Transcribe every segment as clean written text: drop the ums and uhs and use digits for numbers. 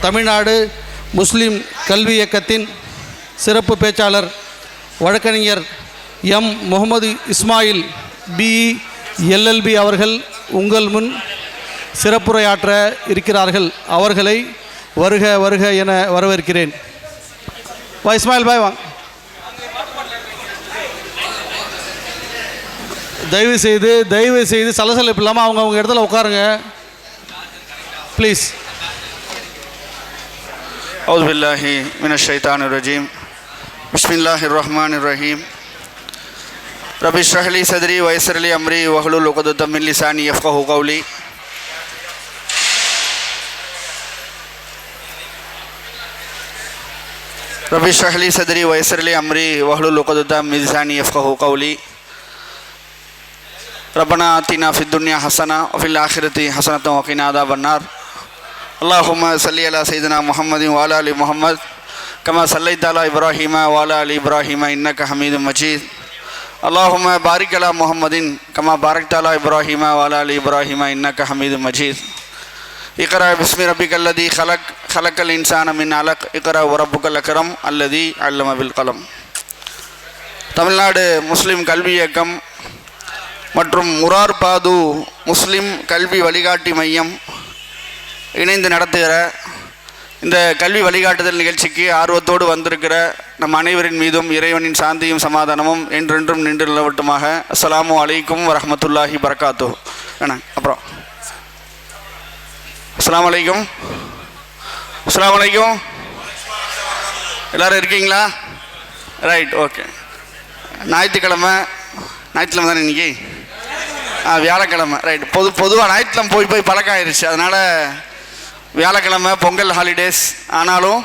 தமிழ்நாடு முஸ்லிம் கல்வி இயக்கத்தின் சிறப்பு பேச்சாளர் வழக்கறிஞர் M Mohammed Ismail BE LLB அவர்கள் உங்கள் முன் சிறப்புரையாற்ற இருக்கிறார்கள். அவர்களை வருக வருக என வரவேற்கிறேன். வா இஸ்மாயில் பாய் வாங்க. தயவு செய்து சலசலப்பு இல்லாமல் அவங்க இடத்துல உட்காருங்க ப்ளீஸ். அவுது பில்லாஹி மினஷ் ஷைத்தானிர் ரஜீம். பிஸ்மில்லாஹிர் ரஹ்மானிர் ரஹீம். ரப்பி இஷ்ரஹ் லி சத்ரி வ யஸ்ஸிர் லி அம்ரி வஹ்லுல் உக்தத்தம் மின் லிசானி யஃப்கஹு கௌலி. ரப்பி இஷ்ரஹ் லி சத்ரி வ யஸ்ஸிர் லி அம்ரி வஹ்லுல் உக்தத்தம் மின் லிசானி யஃப்கஹு கௌலி. ரப்பனா ஆத்தினா ஃபித் துன்யா ஹஸனா வ ஃபில் ஆখিরাতি ஹஸனத்தன் வ கினா அஸாபன்னார். அல்லாஹும்ம ஸல்லி அலா சய்யிதினா முஹம்மதின் வ அலா ஆலி முஹம்மத் கமா ஸல்லைத அலா இப்ராஹீம வ அலா ஆலி இப்ராஹீம இன்னக ஹமீதும் மஜீத். அல்லாஹும்ம பாரிக் அலா முஹம்மதின் கமா பாரக்த அலா இப்ராஹீம வ அலா ஆலி இப்ராஹீம இன்னக ஹமீதும் மஜீத். இக்ரா பிஸ்மி ரப்பிக்கல் லதீ ஹலக்கல் இன்சான மின் அலக். இக்ரா வ ரப்புக்கல் அக்ரம் அல்லதீ அல்லம பில் கலம். தமிழ்நாடு முஸ்லிம் கல்வி இயக்கம் மற்றும் முரார் பாது முஸ்லிம் கல்வி வழிகாட்டி மையம் இணைந்து நடத்துகிற இந்த கல்வி வழிகாட்டுதல் நிகழ்ச்சிக்கு ஆர்வத்தோடு வந்திருக்கிற நம் அனைவரின் மீதும் இறைவனின் சாந்தியும் சமாதானமும் என்றென்றும் நின்று நிலவட்டுமாக. அஸ்ஸலாமு அலைக்கும் வரஹ்மத்துல்லாஹி பரக்காத்து. அப்புறம் அஸ்ஸலாமு அலைக்கும். அஸ்ஸலாமு அலைக்கும். எல்லோரும் இருக்கீங்களா? Right, okay. ஞாயிற்றுக்கிழமை தானே இன்றைக்கி? வியாழக்கிழமை. ரைட். பொதுவாக ஞாயிற்றுக்கிழமை போய் பழக்கம் ஆயிடுச்சு. அதனால் வியாழக்கிழமை பொங்கல் ஹாலிடேஸ் ஆனாலும்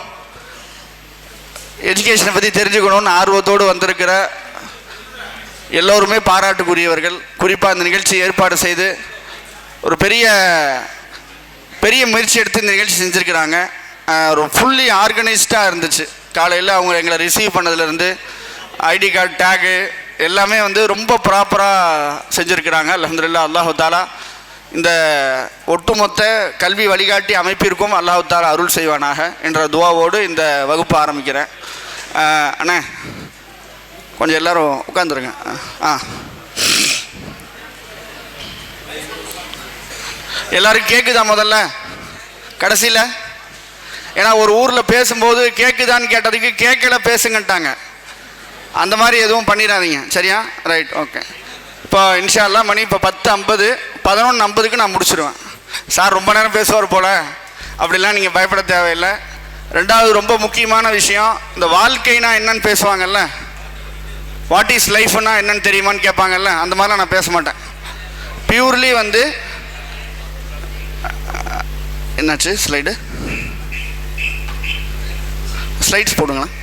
எஜுகேஷனை பற்றி தெரிஞ்சுக்கணுன்னு ஆர்வத்தோடு வந்திருக்கிற எல்லோருமே பாராட்டுக்குரியவர்கள். குறிப்பாக இந்த நிகழ்ச்சி ஏற்பாடு செய்து ஒரு பெரிய முயற்சி எடுத்து இந்த நிகழ்ச்சி செஞ்சுருக்கிறாங்க. ஒரு ஃபுல்லி ஆர்கனைஸ்டாக இருந்துச்சு. காலையில் அவங்க எங்களை ரிசீவ் பண்ணதுலேருந்து ஐடி கார்டு டேகு எல்லாமே ரொம்ப ப்ராப்பராக செஞ்சுருக்கிறாங்க. அல்ஹம்துலில்லாஹ். அல்லாஹு தாலா இந்த ஒட்டுமொத்த கல்வி வழிகாட்டி அமைப்பிற்கும் அல்லாஹு தாலா அருள் செய்வானாக என்ற துவாவோடு இந்த வகுப்பு ஆரம்பிக்கிறேன். அண்ணே கொஞ்சம் எல்லோரும் உட்காந்துருங்க. எல்லோரும் கேட்குதா முதல்ல கடைசியில்? ஏன்னா ஒரு ஊரில் பேசும்போது கேட்குதான்னு கேட்டதுக்கு கேட்கல பேசுங்கன்ட்டாங்க. அந்த மாதிரி எதுவும் பண்ணிடாதீங்க, சரியா? Right, okay. இப்போ இன்ஷா அல்லாஹ் மணி இப்போ 10:50 11:50க்கு நான் முடிச்சிடுவேன். சார் ரொம்ப நேரம் பேசுவார் போல், அப்படிலாம் நீங்கள் பயப்பட தேவையில்லை. ரெண்டாவது ரொம்ப முக்கியமான விஷயம், இந்த வாழ்க்கைனா என்னன்னு பேசுவாங்கல்ல, வாட் இஸ் லைஃப்னா என்னன்னு தெரியுமான்னு கேட்பாங்கல்ல, அந்த மாதிரிலாம் நான் பேச மாட்டேன். பியூர்லி என்னாச்சு ஸ்லைட்ஸ் போடுங்களேன்.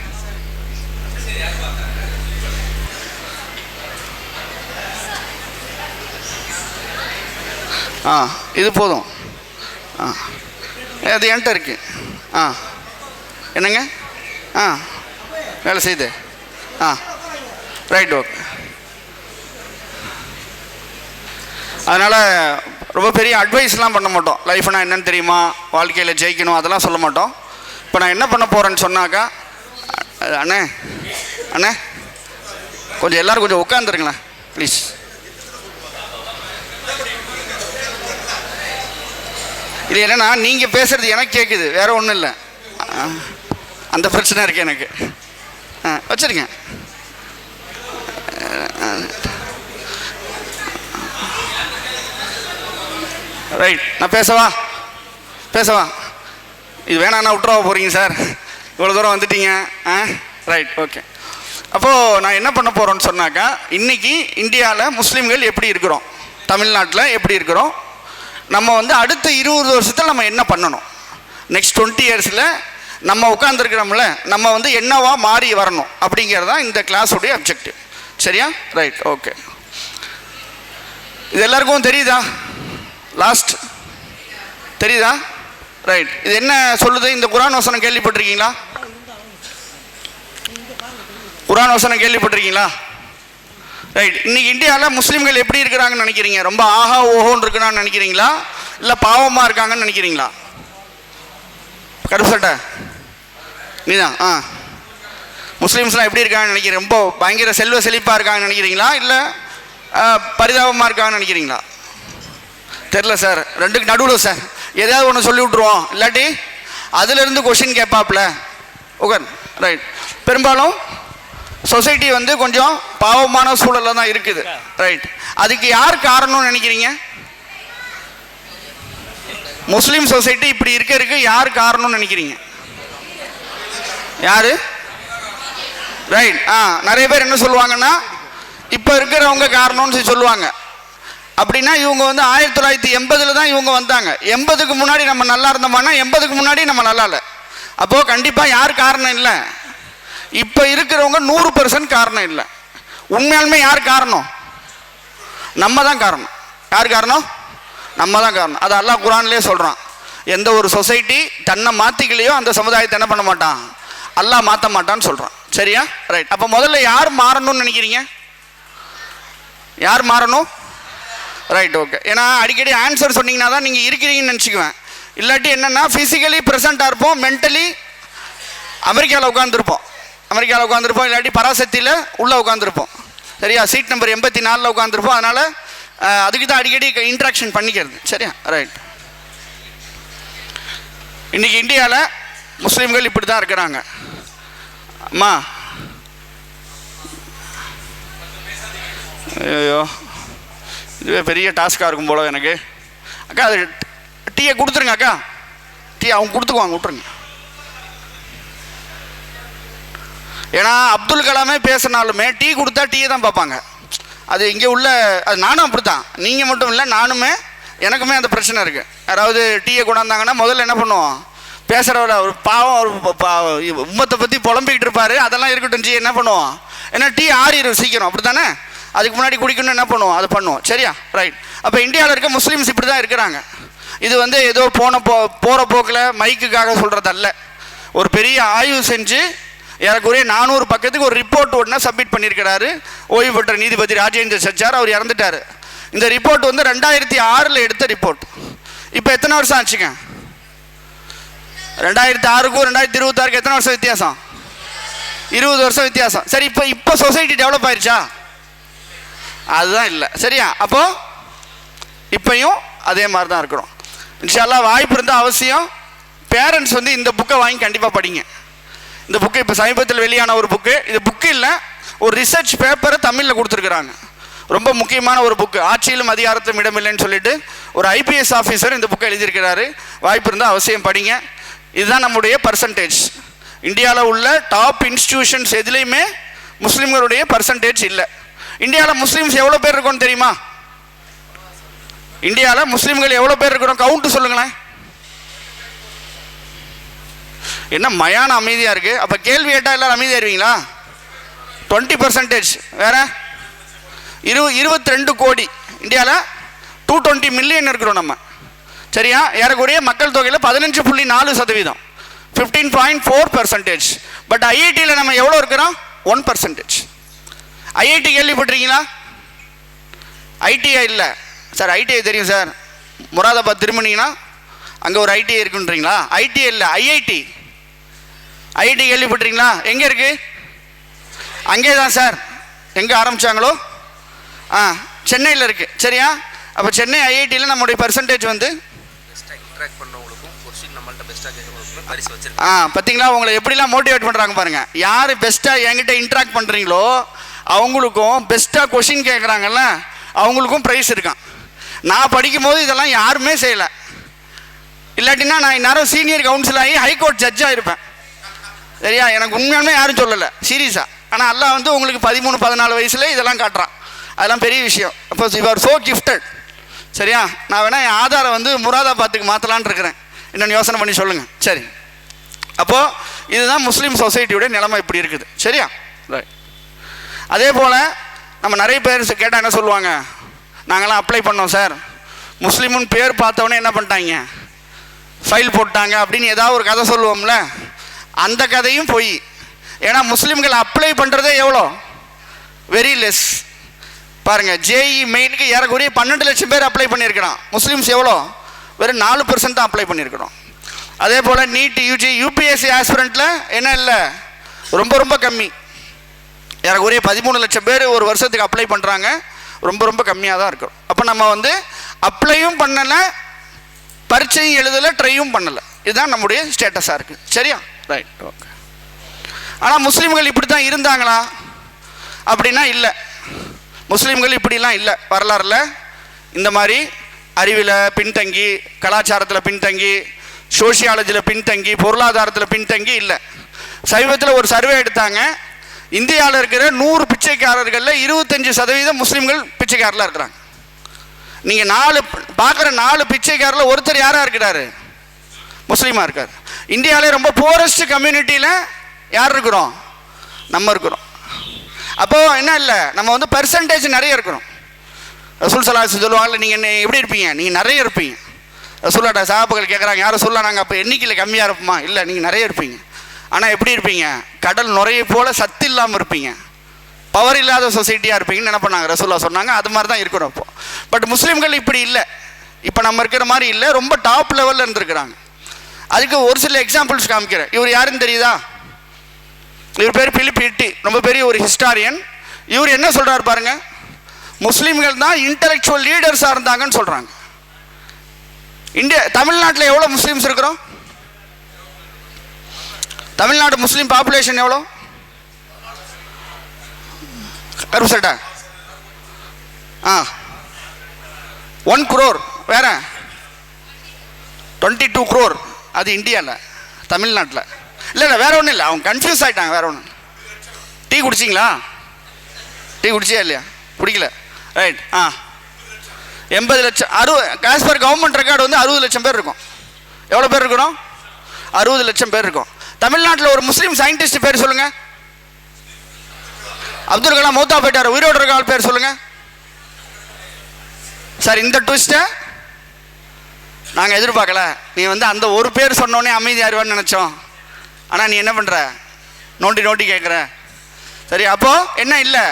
இது போதும். அது என்கிட்ட இருக்கு. என்னங்க? வேலை செய்யுது. Right, okay. அதனால் ரொம்ப பெரிய அட்வைஸ்லாம் பண்ண மாட்டோம். லைஃப்னா என்னன்னு தெரியுமா, வாழ்க்கையில் ஜெயிக்கணும் அதெல்லாம் சொல்ல மாட்டோம். இப்போ நான் என்ன பண்ண போகிறேன்னு சொன்னாக்கா, அண்ணே கொஞ்சம் எல்லோரும் கொஞ்சம் உட்காந்துருங்களேன் ப்ளீஸ். இது என்னென்னா, நீங்கள் பேசுகிறது எனக்கு கேட்குது, வேறு ஒன்றும் இல்லை. அந்த பிரச்சனை இருக்குது எனக்கு. வச்சுருங்க. ரைட், நான் பேசவா? இது வேணாண்ணா விட்டுறவா போகிறீங்க சார், இவ்வளோ தூரம் வந்துட்டீங்க. Right, okay. அப்போது நான் என்ன பண்ண போகிறோன்னு சொன்னாக்கா, இன்றைக்கி இந்தியாவில் முஸ்லீம்கள் எப்படி இருக்கிறோம், தமிழ்நாட்டில் எப்படி இருக்கிறோம், நம்ம அடுத்த 20 வருஷத்தில் நம்ம என்ன பண்ணணும், நெக்ஸ்ட் 20 இயர்ஸில் நம்ம உட்காந்துருக்கிறோம்ல, நம்ம என்னவா மாறி வரணும் அப்படிங்கிறது தான் இந்த கிளாஸுடைய அப்ஜெக்டிவ். சரியா? Right, okay. இது எல்லாருக்கும் தெரியுதா? லாஸ்ட் தெரியுதா? ரைட். இது என்ன சொல்லுது? இந்த குர்ஆன் வசனம் கேள்விப்பட்டிருக்கீங்களா? குர்ஆன் வசனம் கேள்விப்பட்டிருக்கீங்களா? ரைட். இன்னைக்கு இந்தியாவில் முஸ்லீம்கள் எப்படி இருக்கிறாங்கன்னு நினைக்கிறீங்க? ரொம்ப ஆஹா ஓஹோன்னு இருக்குன்னு நினைக்கிறீங்களா, இல்லை பாவமாக இருக்காங்கன்னு நினைக்கிறீங்களா? கருப்பு சட்டை நீதான். முஸ்லீம்ஸ்லாம் எப்படி இருக்காங்கன்னு நினைக்கிறீங்க? ரொம்ப பயங்கர செல்வ செழிப்பாக இருக்காங்கன்னு நினைக்கிறீங்களா, இல்லை பரிதாபமாக இருக்காங்கன்னு நினைக்கிறீங்களா? தெரில சார், ரெண்டுக்கு நடுவில் சார். எதாவது ஒன்று சொல்லி விட்ருவோம், இல்லாட்டி அதிலிருந்து கொஷின் கேட்பாப்புல. Okay right. பெரும்பாலும் சொசைட்டி வந்து கொஞ்சம் பாவமான சூழலில் தான் இருக்குது. ரைட். அதுக்கு யார் காரணம்னு நினைக்கிறீங்க? முஸ்லீம் சொசைட்டி இப்படி இருக்க யார் காரணம்னு நினைக்கிறீங்க? யாரு? ரைட். நிறைய பேர் என்ன சொல்லுவாங்கன்னா இப்போ இருக்கிறவங்க காரணம்னு சொல்லுவாங்க. அப்படின்னா இவங்க வந்து 1980 தான் இவங்க வந்தாங்க. 80க்கு முன்னாடி நம்ம நல்லா இருந்தோம்னா 80க்கு முன்னாடி நம்ம நல்லா இல்லை. அப்போது கண்டிப்பாக யார் காரணம் இல்லை? இப்போ இருக்கிறவங்க 100% காரணம் இல்லை. உண்மையாலுமே யார் காரணம்? நம்ம தான் காரணம். யார் காரணம்? நம்ம தான் காரணம். அது அல்லாஹ் குர்ஆன்லேயே சொல்கிறான். எந்த ஒரு சொசைட்டி தன்னை மாற்றிக்கலையோ அந்த சமுதாயத்தை என்ன பண்ண மாட்டான்? அல்லாஹ் மாற்ற மாட்டான்னு சொல்கிறான். சரியா? ரைட். அப்போ முதல்ல யார் மாறணும்னு நினைக்கிறீங்க? யார் மாறணும்? ரைட். ஓகே. ஏன்னா அடிக்கடி ஆன்சர் சொன்னீங்கன்னா தான் நீங்கள் இருக்கிறீங்கன்னு நினச்சிக்குவேன். இல்லாட்டி என்னென்னா ஃபிசிக்கலி ப்ரெசண்ட்டாக இருப்போம், மென்டலி அமெரிக்காவில் உட்காந்துருப்போம். இல்லாட்டி பராசக்தியில் உள்ளே உட்காந்துருப்போம். சரியா? சீட் நம்பர் 84 உட்காந்துருப்போம். அதனால் அதுக்கு தான் அடிக்கடி இன்ட்ராக்ஷன் பண்ணிக்கிறது. சரியா? ரைட். இன்றைக்கி இந்தியாவில் முஸ்லீம்கள் இப்படி தான் இருக்கிறாங்க. அம்மா ஐயோ, இதுவே பெரிய டாஸ்காக இருக்கும் போல எனக்கு. அக்கா அது டீயை கொடுத்துருங்க. அக்கா டீ அவங்க கொடுத்துக்குவாங்க, விட்ருங்க. ஏன்னா அப்துல் கலாமே பேசினாலுமே டீ கொடுத்தா டீயை தான் பார்ப்பாங்க. அது இங்கே உள்ள அது நானும் அப்படி தான். நீங்கள் மட்டும் இல்லை, நானுமே எனக்குமே அந்த பிரச்சனை இருக்குது. யாராவது டீயை கொண்டாந்தாங்கன்னா முதல்ல என்ன பண்ணுவோம்? பேசுகிறவரை ஒரு பாவம், ஒரு உம்மத்தை பற்றி புலம்பிக்கிட்டு இருப்பார். அதெல்லாம் இருக்கட்டும், டீ என்ன பண்ணுவோம்? ஏன்னா டீ ஆறிடும் சீக்கிரம், அப்படி தானே? அதுக்கு முன்னாடி குடிக்கணும்னு என்ன பண்ணுவோம்? அது பண்ணுவோம். சரியா? ரைட். அப்போ இந்தியாவில் இருக்க முஸ்லீம்ஸ் இப்படி தான் இருக்கிறாங்க. இது வந்து ஏதோ போகிற போக்கில் மைக்குக்காக சொல்கிறதல்ல. ஒரு பெரிய ஆய்வு செஞ்சு ஏறக்குறைய 400 பக்கத்துக்கு ஒரு ரிப்போர்ட் ஒன்று சப்மிட் பண்ணியிருக்கிறாரு ஓய்வு பெற்ற நீதிபதி ராஜேந்திர சச்சார். அவர் இறந்துட்டார். இந்த ரிப்போர்ட் வந்து 2006 எடுத்த ரிப்போர்ட். இப்போ எத்தனை வருஷம் ஆச்சுங்க? 2006க்கும் 2026க்கும் எத்தனை வருஷம் வித்தியாசம்? 20 வருஷம் வித்தியாசம். சரி, இப்போ சொசைட்டி டெவலப் ஆயிடுச்சா? அதுதான் இல்லை. சரியா? அப்போது இப்பையும் அதே மாதிரி தான் இருக்கிறோம். இன்ஷா அல்லாஹ் வாய்ப்பு இருந்தால் அவசியம் பேரண்ட்ஸ் வந்து இந்த புக்கை வாங்கி கண்டிப்பாக படிங்க. இந்த புக்கு இப்போ சமீபத்தில் வெளியான ஒரு புக்கு. இது புக்கு இல்லை, ஒரு ரிசர்ச் பேப்பரை தமிழில் கொடுத்துருக்குறாங்க. ரொம்ப முக்கியமான ஒரு புக்கு. ஆட்சியிலும் அதிகாரத்திலும் இடமில்லைன்னு சொல்லிட்டு ஒரு ஐபிஎஸ் ஆஃபீஸர் இந்த புக்கை எழுதியிருக்கிறாரு. வாய்ப்பு இருந்தால் அவசியம் படிங்க. இதுதான் நம்முடைய பர்சன்டேஜ். இந்தியாவில் உள்ள டாப் இன்ஸ்டிடியூஷன்ஸ் எதுலேயுமே முஸ்லீம்களுடைய பர்சன்டேஜ் இல்லை. இந்தியாவில் முஸ்லீம்ஸ் எவ்வளோ பேர் இருக்கோன்னு தெரியுமா? இந்தியாவில் முஸ்லீம்கள் எவ்வளோ பேர் இருக்கிறோம்? கவுண்ட்டு சொல்லுங்களேன். என்ன மயான அமைதியாக இருக்குது? அப்போ கேள்வி கேட்டால் எல்லோரும் அமைதியாக இருவீங்களா? 20%. வேற 22 கோடி. இந்தியாவில் 220 மில்லியன் இருக்கிறோம் நம்ம. சரியா? ஏறக்குறைய மக்கள் தொகையில் 15.4%, 15.4%. பட் ஐஐடியில் நம்ம எவ்வளோ இருக்கிறோம்? 1%. ஐஐடி கேள்விப்பட்டிருக்கீங்களா? ஐடிஐ இல்லை சார். ஐடிஐ தெரியும் சார். முராதாபாத் திரும்பினீங்கன்னா அங்கே ஒரு ஐடிஐ இருக்குன்றீங்களா? ஐடிஐ இல்லை, ஐஐடி. ஐஐடி கேள்விப்பட்டிருக்கீங்களா? எங்கே இருக்குது? அங்கே தான் சார். எங்கே ஆரம்பித்தாங்களோ சென்னையில் இருக்குது. சரியா? அப்போ சென்னை ஐஐடியில் நம்முடைய பர்சன்டேஜ் வந்து பார்த்தீங்களா? உங்களை எப்படிலாம் மோட்டிவேட் பண்ணுறாங்க பாருங்கள். யார் பெஸ்ட்டாக என்கிட்ட இன்ட்ராக்ட் பண்ணுறீங்களோ அவங்களுக்கும், பெஸ்ட்டாக கொஷின் கேட்குறாங்கல்ல அவங்களுக்கும் ப்ரைஸ் இருக்கான். நான் படிக்கும்போது இதெல்லாம் யாருமே செய்யலை. இல்லாட்டினா நான் இந்நேரம் சீனியர் கவுன்சில் ஆகி ஹைகோர்ட் ஜட்ஜாக இருப்பேன். சரியா? எனக்கு உண்மையாலுமே யாரும் சொல்லலை சீரியஸாக. ஆனால் அல்லாஹ் வந்து உங்களுக்கு 13-14 வயசுல இதெல்லாம் காட்டுறான். அதெல்லாம் பெரிய விஷயம். அப்போ யூ ஆர் ஸோ கிஃப்டட். சரியா? நான் வேணால் என் ஆதாரை வந்து முராதாபாத்துக்கு மாற்றலான் இருக்கிறேன். இன்னொன்று யோசனை பண்ணி சொல்லுங்கள். சரி. அப்போது இதுதான் முஸ்லீம் சொசைட்டியோட நிலைமை இப்படி இருக்குது. சரியா? ரைட். அதே போல் நம்ம நிறைய பேர் கேட்டால் என்ன சொல்லுவாங்க? நாங்களாம் அப்ளை பண்ணோம் சார், முஸ்லீமுன்னு பேர் பார்த்தவொடனே என்ன பண்ணிட்டாங்க, ஃபைல் போட்டாங்க அப்படின்னு ஏதாவது ஒரு கதை சொல்லுவோம்ல, அந்த கதையும் போய். ஏன்னா முஸ்லீம்கள் அப்ளை பண்ணுறதே எவ்வளோ? Very less. பாருங்கள், ஜேஇ மெயினுக்கு ஏறக்குறைய 12 லட்சம் பேர் அப்ளை பண்ணியிருக்கிறான். முஸ்லீம்ஸ் எவ்வளோ? வெறும் 4% தான் அப்ளை பண்ணியிருக்கிறோம். அதே போல் நீட் யூஜி யூபிஎஸ்சி ஆஸ்பிரண்ட்டில் என்ன இல்லை, ரொம்ப ரொம்ப கம்மி. ஏறக்குறைய 13 லட்சம் பேர் ஒரு வருஷத்துக்கு அப்ளை பண்ணுறாங்க. ரொம்ப ரொம்ப கம்மியாக தான் இருக்கும். அப்போ நம்ம வந்து அப்ளையும் பண்ணலை, பரீட்சையும் எழுதலை, ட்ரையும் பண்ணலை. இதுதான் நம்முடைய ஸ்டேட்டஸாக இருக்குது. சரியா? Right, okay. ஆனால் முஸ்லீம்கள் இப்படி தான் இருந்தாங்களா அப்படின்னா இல்லை. முஸ்லீம்கள் இப்படிலாம் இல்லை. வரலாறுல இந்த மாதிரி அறிவில் பின்தங்கி, கலாச்சாரத்தில் பின்தங்கி, சோஷியாலஜியில் பின்தங்கி, பொருளாதாரத்தில் பின்தங்கி இல்லை. சமீபத்தில் ஒரு சர்வே எடுத்தாங்க. இந்தியாவில் இருக்கிற 100 பிச்சைக்காரர்களில் 25% முஸ்லீம்கள் பிச்சைக்காரர்களாக இருக்கிறாங்க. நீங்கள் பார்க்குற 4 பிச்சைக்காரில் ஒருத்தர் யாராக இருக்கிறாரு? முஸ்லீமாக இருக்கார். இந்தியாவிலே ரொம்ப புவரஸ்ட் கம்யூனிட்டியில் யார் இருக்கிறோம்? நம்ம இருக்கிறோம். அப்போது என்ன இல்லை, நம்ம வந்து பெர்சன்டேஜ் நிறைய இருக்கிறோம். ரசூல் ஸல்லல்லாஹு அலைஹி வஸல்லம் சொல்லுவாங்கல்ல, நீங்கள் என்ன எப்படி இருப்பீங்க? நீங்கள் நிறைய இருப்பீங்க. ரசூலுல்லாஹ் சஹாபாக்கள் கேட்குறாங்க, யாரும் சொல்ல நாங்கள் அப்போ எண்ணிக்கையில் கம்மியாக இருப்போமா? இல்லை, நீங்கள் நிறைய இருப்பீங்க. ஆனால் எப்படி இருப்பீங்க? கடல் நுரையை போல் சத்து இல்லாமல் இருப்பீங்க, பவர் இல்லாத சொசைட்டியாக இருப்பீங்கன்னு என்ன பண்ணாங்க? ரசூலுல்லாஹ் சொன்னாங்க. அது மாதிரி தான் இருக்கிறோம் இப்போ. பட் முஸ்லீம்கள் இப்படி இல்லை. இப்போ நம்ம இருக்கிற மாதிரி இல்லை, ரொம்ப டாப் லெவலில் இருந்திருக்கிறாங்க. அதுக்கு ஒரு சில எக்ஸாம்பிள்ஸ் காமிக்கிறேன். இவர் யாருன்னு தெரியுதா? இவர் பேர் பிலிப் இட்டி, ரொம்ப பெரிய ஒரு ஹிஸ்டாரியன். இவர் என்ன சொல்கிறார் பாருங்க, முஸ்லீம்கள் தான் இன்டலெக்சுவல் லீடர்ஸாக இருந்தாங்கன்னு சொல்கிறாங்க. தமிழ்நாட்டில் எவ்வளோ முஸ்லீம்ஸ் இருக்கிறோம்? தமிழ்நாடு முஸ்லீம் பாப்புலேஷன் எவ்வளோ? கருசட்டா 1 crore. வேற 22 crore. அது இந்தியாவில். தமிழ்நாட்டில் இல்லை இல்லை, வேற ஒன்றும் இல்லை. அவங்க கன்ஃபியூஸ் ஆகிட்டாங்க, வேற ஒன்று. டீ குடிச்சிங்களா? டீ குடிச்சியா இல்லையா? குடிக்கல. ரைட். 80 லட்சம். ஆஸ் பர் கவர்மெண்ட் ரெக்கார்டு வந்து 60 லட்சம் பேர் இருக்கும். எவ்வளோ பேர் இருக்கிறோம்? 60 லட்சம் பேர் இருக்கும். தமிழ்நாட்டில் ஒரு முஸ்லீம் சயின்டிஸ்ட் பேர் சொல்லுங்க. அப்துல் கலாம் மௌத்தா போயிட்டார், உயிரோடு இருக்க ஆள் பேர் சொல்லுங்க சார். இந்த ட்விஸ்ட்டை நாங்கள் எதிர்பார்க்கல. நீ வந்து அந்த ஒரு பேர் சொன்னோடனே அமைதியாருவான்னு நினச்சோம். ஆனால் நீ என்ன பண்ணுற? நோண்டி கேட்குற. சரி, அப்போது என்ன இல்லை,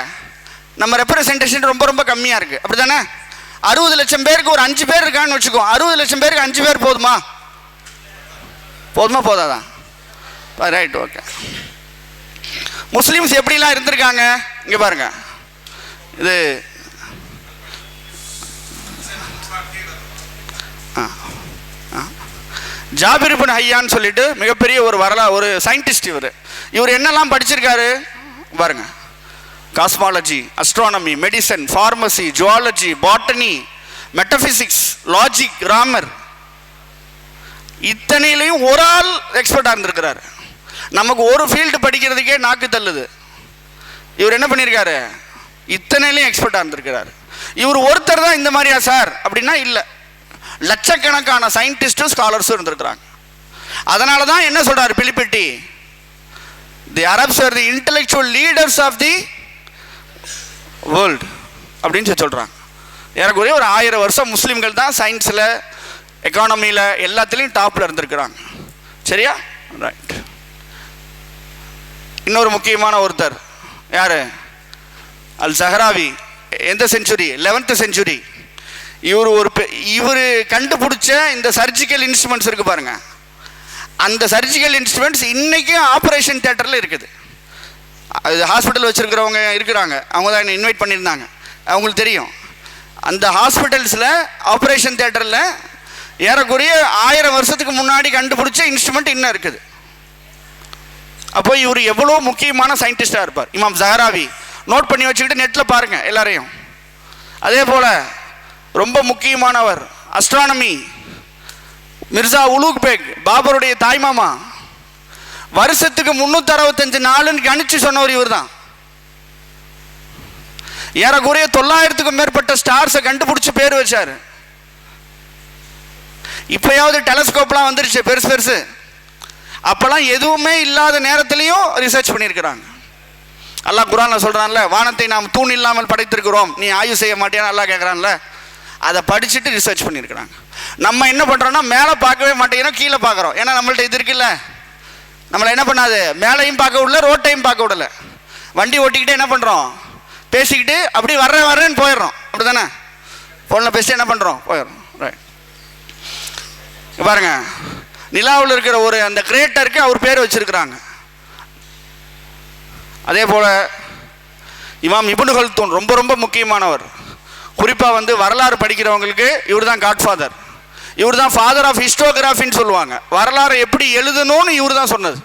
நம்ம ரெப்ரசன்டேஷன் ரொம்ப ரொம்ப கம்மியாக இருக்குது. அப்படி தானே? 60 லட்சம் பேருக்கு ஒரு 5 பேர் இருக்கான்னு வச்சுக்கோ. 60 லட்சம் பேருக்கு 5 பேர் போதுமா? போதாதான்? Right, okay. முஸ்லீம்ஸ் எப்படிலாம் இருந்திருக்காங்க இங்கே பாருங்க. இது ஜாபிர் இப்னு ஹையான்னு சொல்லிட்டு மிகப்பெரிய ஒரு சயின்டிஸ்ட். இவர் என்னெல்லாம் படிச்சிருக்காரு பாருங்க. Cosmology, astronomy, medicine, pharmacy, zoology, botany, metaphysics, logic, grammar, இத்தனையிலையும் ஒரு ஆள் எக்ஸ்பர்ட்டாக இருந்திருக்கிறார். நமக்கு ஒரு ஃபீல்டு படிக்கிறதுக்கே நாக்கு தள்ளுது. இவர் என்ன பண்ணியிருக்காரு? இத்தனையிலையும் எக்ஸ்பர்ட்டாக இருந்திருக்கிறார். இவர் ஒருத்தர் தான் இந்த மாதிரியா சார் அப்படின்னா இல்லை, லட்சக்கணக்கான சயின்டிஸ்டும் ஸ்காலர்ஸும் இருந்திருக்கிறாங்க. அதனால தான் என்ன சொல்றாரு Philip Hitti, the Arabs are the intellectual leaders of the world அப்படின்னு சொல்கிறாங்க. ஏறக்குறைய ஒரு 1000 வருஷம் முஸ்லீம்கள் தான் சயின்ஸில், எக்கானமியில், எல்லாத்துலேயும் டாப்பில் இருந்திருக்கிறாங்க. சரியா? ரைட். இன்னொரு முக்கியமான ஒருத்தர் யார்? அல் சஹராவி. எந்த செஞ்சுரி? 11th century. இவர் கண்டுபிடிச்ச இந்த சர்ஜிக்கல் இன்ஸ்ட்ருமெண்ட்ஸ் இருக்கு பாருங்க. அந்த சர்ஜிக்கல் இன்ஸ்ட்ருமெண்ட்ஸ் இன்னைக்கும் ஆப்ரேஷன் தியேட்டரில் இருக்குது. அது ஹாஸ்பிட்டல் வச்சுருக்கிறவங்க இருக்கிறாங்க, அவங்க தான் என்னை இன்வைட் பண்ணியிருந்தாங்க, அவங்களுக்கு தெரியும். அந்த ஹாஸ்பிட்டல்ஸில் ஆப்ரேஷன் தியேட்டரில் ஏறக்குறைய 1000 வருஷத்துக்கு முன்னாடி கண்டுபிடிச்ச இன்ஸ்ட்ருமெண்ட் இன்னும் இருக்குது. அப்போ இவர் எவ்வளோ முக்கியமான சயின்டிஸ்டாக இருப்பார். இமாம் ஜஹராவி நோட் பண்ணி வச்சுக்கிட்டு நெட்டில் பாருங்கள் எல்லாரையும். அதே போல் ரொம்ப முக்கியமானவர் அஸ்ட்ரானமி, மிர்சா உலூக் பேக், பாபருடைய தாய்மாமா. வருஷத்துக்கு 365 நாளுன்னு கணிச்சு சொன்னவர் இவர் தான். ஏறக்குறைய 900க்கும் மேற்பட்ட ஸ்டார்ஸை கண்டுபிடிச்சி பேர் வச்சார். இப்போயாவது டெலஸ்கோப்லாம் வந்துருச்சு பெருசு. அப்போல்லாம் எதுவுமே இல்லாத நேரத்துலையும் ரிசர்ச் பண்ணியிருக்கிறாங்க. அல்லாஹ் குர்ஆனில் சொல்கிறான்ல, வானத்தை நாம் தூண் இல்லாமல் படைத்திருக்கிறோம், நீ ஆய்வு செய்ய மாட்டேன்னு அல்லாஹ் கேட்குறான்ல. அதை படிச்சுட்டு ரிசர்ச் பண்ணியிருக்கிறாங்க. நம்ம என்ன பண்ணுறோன்னா மேலே பார்க்கவே மாட்டேங்கிறோம், கீழே பார்க்குறோம். ஏன்னா நம்மள்ட்ட இது இருக்குல்ல, நம்மளை என்ன பண்ணாது, மேலையும் பார்க்க விடல, ரோட்டையும் பார்க்க விடல. வண்டி ஓட்டிக்கிட்டே என்ன பண்ணுறோம், பேசிக்கிட்டு அப்படி வர்றேன்னு போயிடுறோம். அப்படி தானே? ஃபோனில் பேசிட்டு என்ன பண்ணுறோம், போயிடுறோம். ரைட். பாருங்க, நிலாவில் இருக்கிற ஒரு அந்த கிரேட்டருக்கு அவர் பேர் வச்சிருக்கிறாங்க. அதே போல் இமாம் இப்னு கல்தூன் ரொம்ப ரொம்ப முக்கியமானவர். குறிப்பாக வந்து வரலாறு படிக்கிறவங்களுக்கு இவர் தான் காட்ஃபாதர். இவர் தான் ஃபாதர் ஆஃப் ஹிஸ்டோகிராஃபின்னு சொல்லுவாங்க. வரலாறு எப்படி எழுதணும்னு இவர் தான் சொன்னது.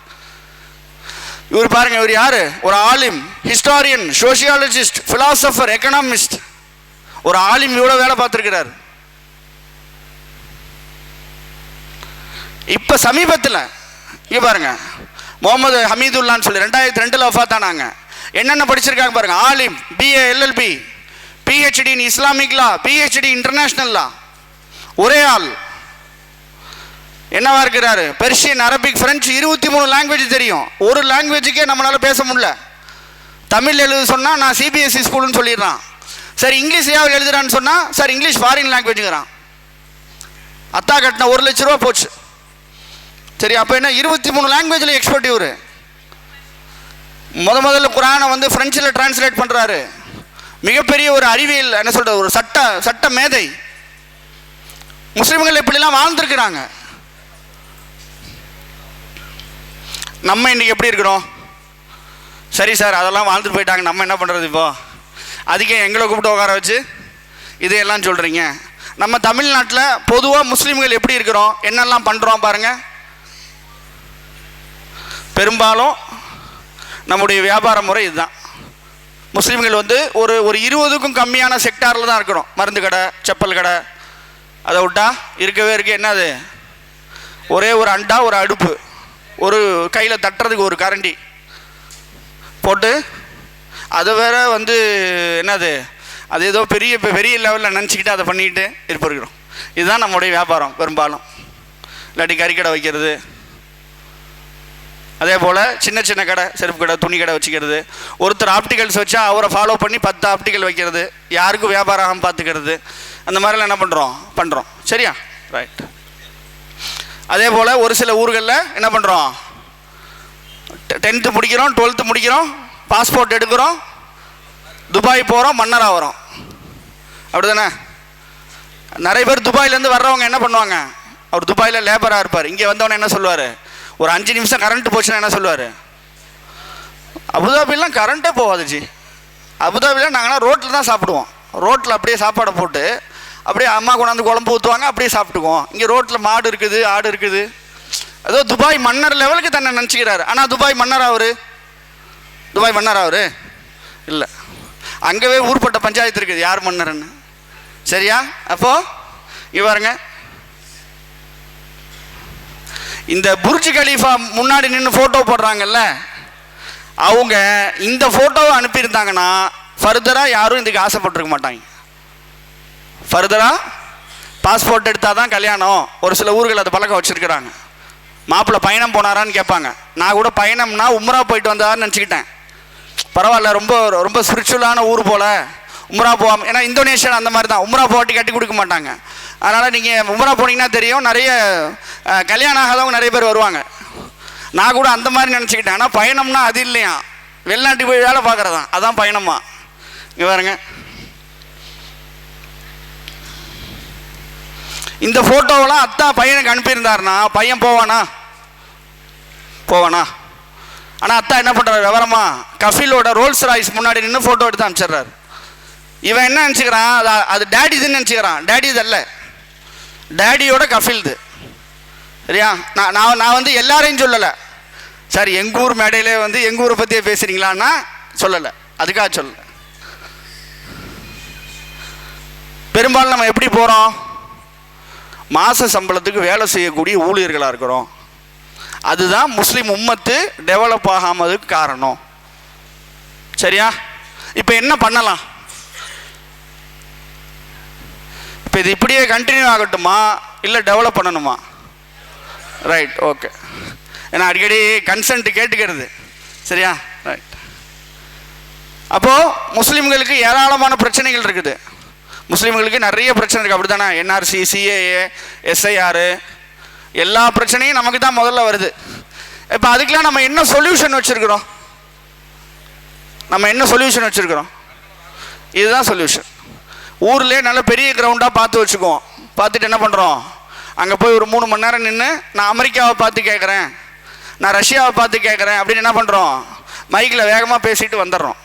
இவர் பாருங்க, இவர் யாரு? ஒரு ஆலிம், ஹிஸ்டாரியன், சோசியாலஜிஸ்ட், பிலாசபர், எக்கனாமிஸ்ட். ஒரு ஆலிம் இவ்வளோ வேலை பார்த்துருக்கிறார். இப்போ சமீபத்தில் இங்கே பாருங்க, முகமது ஹமீதுல்லான்னு சொல்லி 2002 வஃபாத்தானாங்க. என்னென்ன படிச்சிருக்காங்க பாருங்க. ஆலிம், BA LLB, PhD in Islamic law, PhD international law. ஒரே ஆள் என்னவா இருக்கிறாரு? பெர்ஷியன், அரபிக், பிரெஞ்சு 23 லாங்குவேஜ் தெரியும். ஒரு லாங்குவேஜுக்கே நம்மளால பேச முடியல. தமிழ் எழுத சொன்னால் நான் சிபிஎஸ்சி ஸ்கூல்னு சொல்லிடுறான். சரி இங்கிலீஷ்லையாவது எழுதுறான்னு சொன்னால் சார் இங்கிலீஷ் ஃபாரின் லாங்குவேஜுங்கிறான். அத்தா கட்டின 1 லட்ச ரூபா போச்சு. சரி அப்போ என்ன 23 லாங்குவேஜில் எக்ஸ்பர்ட் இவர். முதல்ல குரானை வந்து ஃப்ரெஞ்சில் டிரான்ஸ்லேட் பண்ணுறாரு. மிகப்பெரிய ஒரு அறிவியல் என்ன சொல்கிறது, ஒரு சட்ட மேதை. முஸ்லிம்கள் இப்படிலாம் வாழ்ந்துருக்கிறாங்க. நம்ம இன்றைக்கி எப்படி இருக்கிறோம்? சரி சார் அதெல்லாம் வாழ்ந்துட்டு போயிட்டாங்க, நம்ம என்ன பண்ணுறது இப்போ? அதுக்கே எங்களை கூப்பிட்டு உட்கார வச்சு இதையெல்லாம் சொல்கிறீங்க. நம்ம தமிழ்நாட்டில் பொதுவாக முஸ்லீம்கள் எப்படி இருக்கிறோம், என்னெல்லாம் பண்ணுறோம் பாருங்கள். பெரும்பாலும் நம்முடைய வியாபார முறை இதுதான். முஸ்லீம்கள் வந்து ஒரு 20க்கும் கம்மியான செக்டாரில் தான் இருக்கிறோம். மருந்து கடை, செப்பல் கடை, அதை விட்டா இருக்கவே இருக்கு என்னது, ஒரே ஒரு அண்டா, ஒரு அடுப்பு, ஒரு கையில் தட்டுறதுக்கு ஒரு கரண்டி போட்டு அதை வேற வந்து என்னது, அது ஏதோ பெரிய லெவலில் நினச்சிக்கிட்டு அதை பண்ணிக்கிட்டு இருப்பிருக்கிறோம். இதுதான் நம்முடைய வியாபாரம் பெரும்பாலும். இல்லாட்டி கறிக்கடை வைக்கிறது, அதே போல் சின்ன சின்ன கடை, செருப்பு கடை, துணி கடை வச்சுக்கிறது. ஒருத்தர் ஆப்டிகல்ஸ் வச்சா அவரை ஃபாலோ பண்ணி 10 ஆப்டிக்கல் வைக்கிறது, யாருக்கும் வியாபாரம் பார்த்துக்கிறது. அந்த மாதிரிலாம் என்ன பண்ணுறோம். சரியா? ரைட். அதே போல் ஒரு சில ஊர்களில் என்ன பண்ணுறோம், 10th முடிக்கிறோம், 12th முடிக்கிறோம், பாஸ்போர்ட் எடுக்கிறோம், துபாய் போகிறோம், மன்னராக வரோம். அப்படி தானே? நிறைய பேர் துபாயிலேருந்து வர்றவங்க என்ன பண்ணுவாங்க, அவர் துபாயில் லேபராக இருப்பார். இங்கே வந்தவொடனே என்ன சொல்லுவார், ஒரு 5 நிமிஷம் கரண்ட்டு போச்சுன்னா என்ன சொல்லுவார், அபுதாபிலாம் கரண்ட்டே போகாதுச்சு. அபுதாபியில் நாங்கள்லாம் ரோட்டில் தான் சாப்பிடுவோம். ரோட்டில் அப்படியே சாப்பாடை போட்டு அப்படியே அம்மா கொண்டாந்து குழம்பு ஊற்றுவாங்க, அப்படியே சாப்பிட்டுக்குவோம். இங்கே ரோட்டில் மாடு இருக்குது, ஆடு இருக்குது. ஏதோ துபாய் மன்னர் லெவலுக்கு தன்னை நினச்சிக்கிறாரு. ஆனால் துபாய் மன்னர் அவரு இல்லை. அங்கேவே ஊர்பட்ட பஞ்சாயத்து இருக்குது யார் மன்னர்ன்னு. சரியா? அப்போது இவருங்க இந்த புர்ஜ் கலீஃபா முன்னாடி நின்று ஃபோட்டோ போடுறாங்கல்ல, அவங்க இந்த ஃபோட்டோவை அனுப்பியிருந்தாங்கன்னா ஃபர்தராக யாரும் இதுக்கு ஆசைப்பட்டிருக்க மாட்டாங்க. ஃபர்தராக பாஸ்போர்ட் எடுத்தால் தான் கல்யாணம். ஒரு சில ஊர்கள் அதை பழக்கம் வச்சுருக்கிறாங்க. மாப்பிள்ளை பயணம் போனாரான்னு கேட்பாங்க. நான் கூட பயணம்னா உம்ரா போயிட்டு வந்தாருன்னு நினச்சிக்கிட்டேன். பரவாயில்ல, ரொம்ப ரொம்ப ஸ்பிரிச்சுவலான ஊர் போல் உம்ரா போகாமல். ஏன்னா இந்தோனேஷியா அந்த மாதிரி தான், உம்ரா போட்டி கட்டி கொடுக்க மாட்டாங்க. அதனால் நீங்கள் உம்ரா போனீங்கன்னா தெரியும், நிறைய கல்யாணம் ஆகாதவங்க நிறைய பேர் வருவாங்க. நான் கூட அந்த மாதிரி நினச்சிக்கிட்டேன். ஆனால் பயணம்னா அது இல்லையா, வெளிநாட்டுக்கு போய் வேலை பார்க்குறதான் அதான் பயணமா. இங்கே பாருங்க, இந்த ஃபோட்டோவெல்லாம் அத்தா பையனுக்கு அனுப்பியிருந்தாருன்னா பையன் போவானா? ஆனால் அத்தா என்ன பண்ணுறாரு விவரமா, கஃபிலோட ரோல்ஸ் ராய்ஸ் முன்னாடி நின்று ஃபோட்டோ எடுத்து அனுப்பிச்சிடுறாரு. இவன் என்ன நினச்சிக்கிறான், அது டேடிதுன்னு நினச்சிக்கிறான். டேடி இது அல்ல, டேடியோட கஃபில்து. சரியா? நான் வந்து எல்லாரையும் சொல்லலை சார். எங்கள் ஊர் மேடையிலே வந்து எங்கள் ஊரை பற்றியே பேசுகிறீங்களான்னா சொல்லலை, அதுக்காக சொல்லலை. பெரும்பாலும் நம்ம எப்படி போகிறோம், மாத சம்பளத்துக்கு வேலை செய்யக்கூடிய ஊழியர்களாக இருக்கிறோம். அதுதான் முஸ்லீம் உம்மத்து டெவலப் ஆகாமதுக்கு காரணம். சரியா? இப்போ என்ன பண்ணலாம்? இப்போ இது இப்படியே கண்டினியூ ஆகட்டுமா இல்லை டெவலப் பண்ணணுமா? Right, okay. ஏன்னா அடிக்கடி கன்சென்ட் கேட்டுக்கிறது. சரியா? ரைட். அப்போது முஸ்லீம்களுக்கு ஏராளமான பிரச்சனைகள் இருக்குது. முஸ்லீம்களுக்கு நிறைய பிரச்சனை இருக்குது. அப்படி தானே? என்ஆர்சி, சிஏஏ, எஸ்ஐஆர், எல்லா பிரச்சனையும் நமக்கு தான் முதல்ல வருது. இப்போ அதுக்கெலாம் நம்ம என்ன சொல்யூஷன் வச்சுருக்கிறோம்? இதுதான் சொல்யூஷன். ஊர்லேயே நல்ல பெரிய கிரவுண்டாக பார்த்து வச்சுக்குவோம். பார்த்துட்டு என்ன பண்ணுறோம், அங்கே போய் ஒரு 3 மணி நேரம் நின்று நான் அமெரிக்காவை பார்த்து கேட்குறேன், நான் ரஷ்யாவை பார்த்து கேட்குறேன் அப்படின்னு என்ன பண்ணுறோம், மைக்கில் வேகமாக பேசிட்டு வந்துடுறோம்.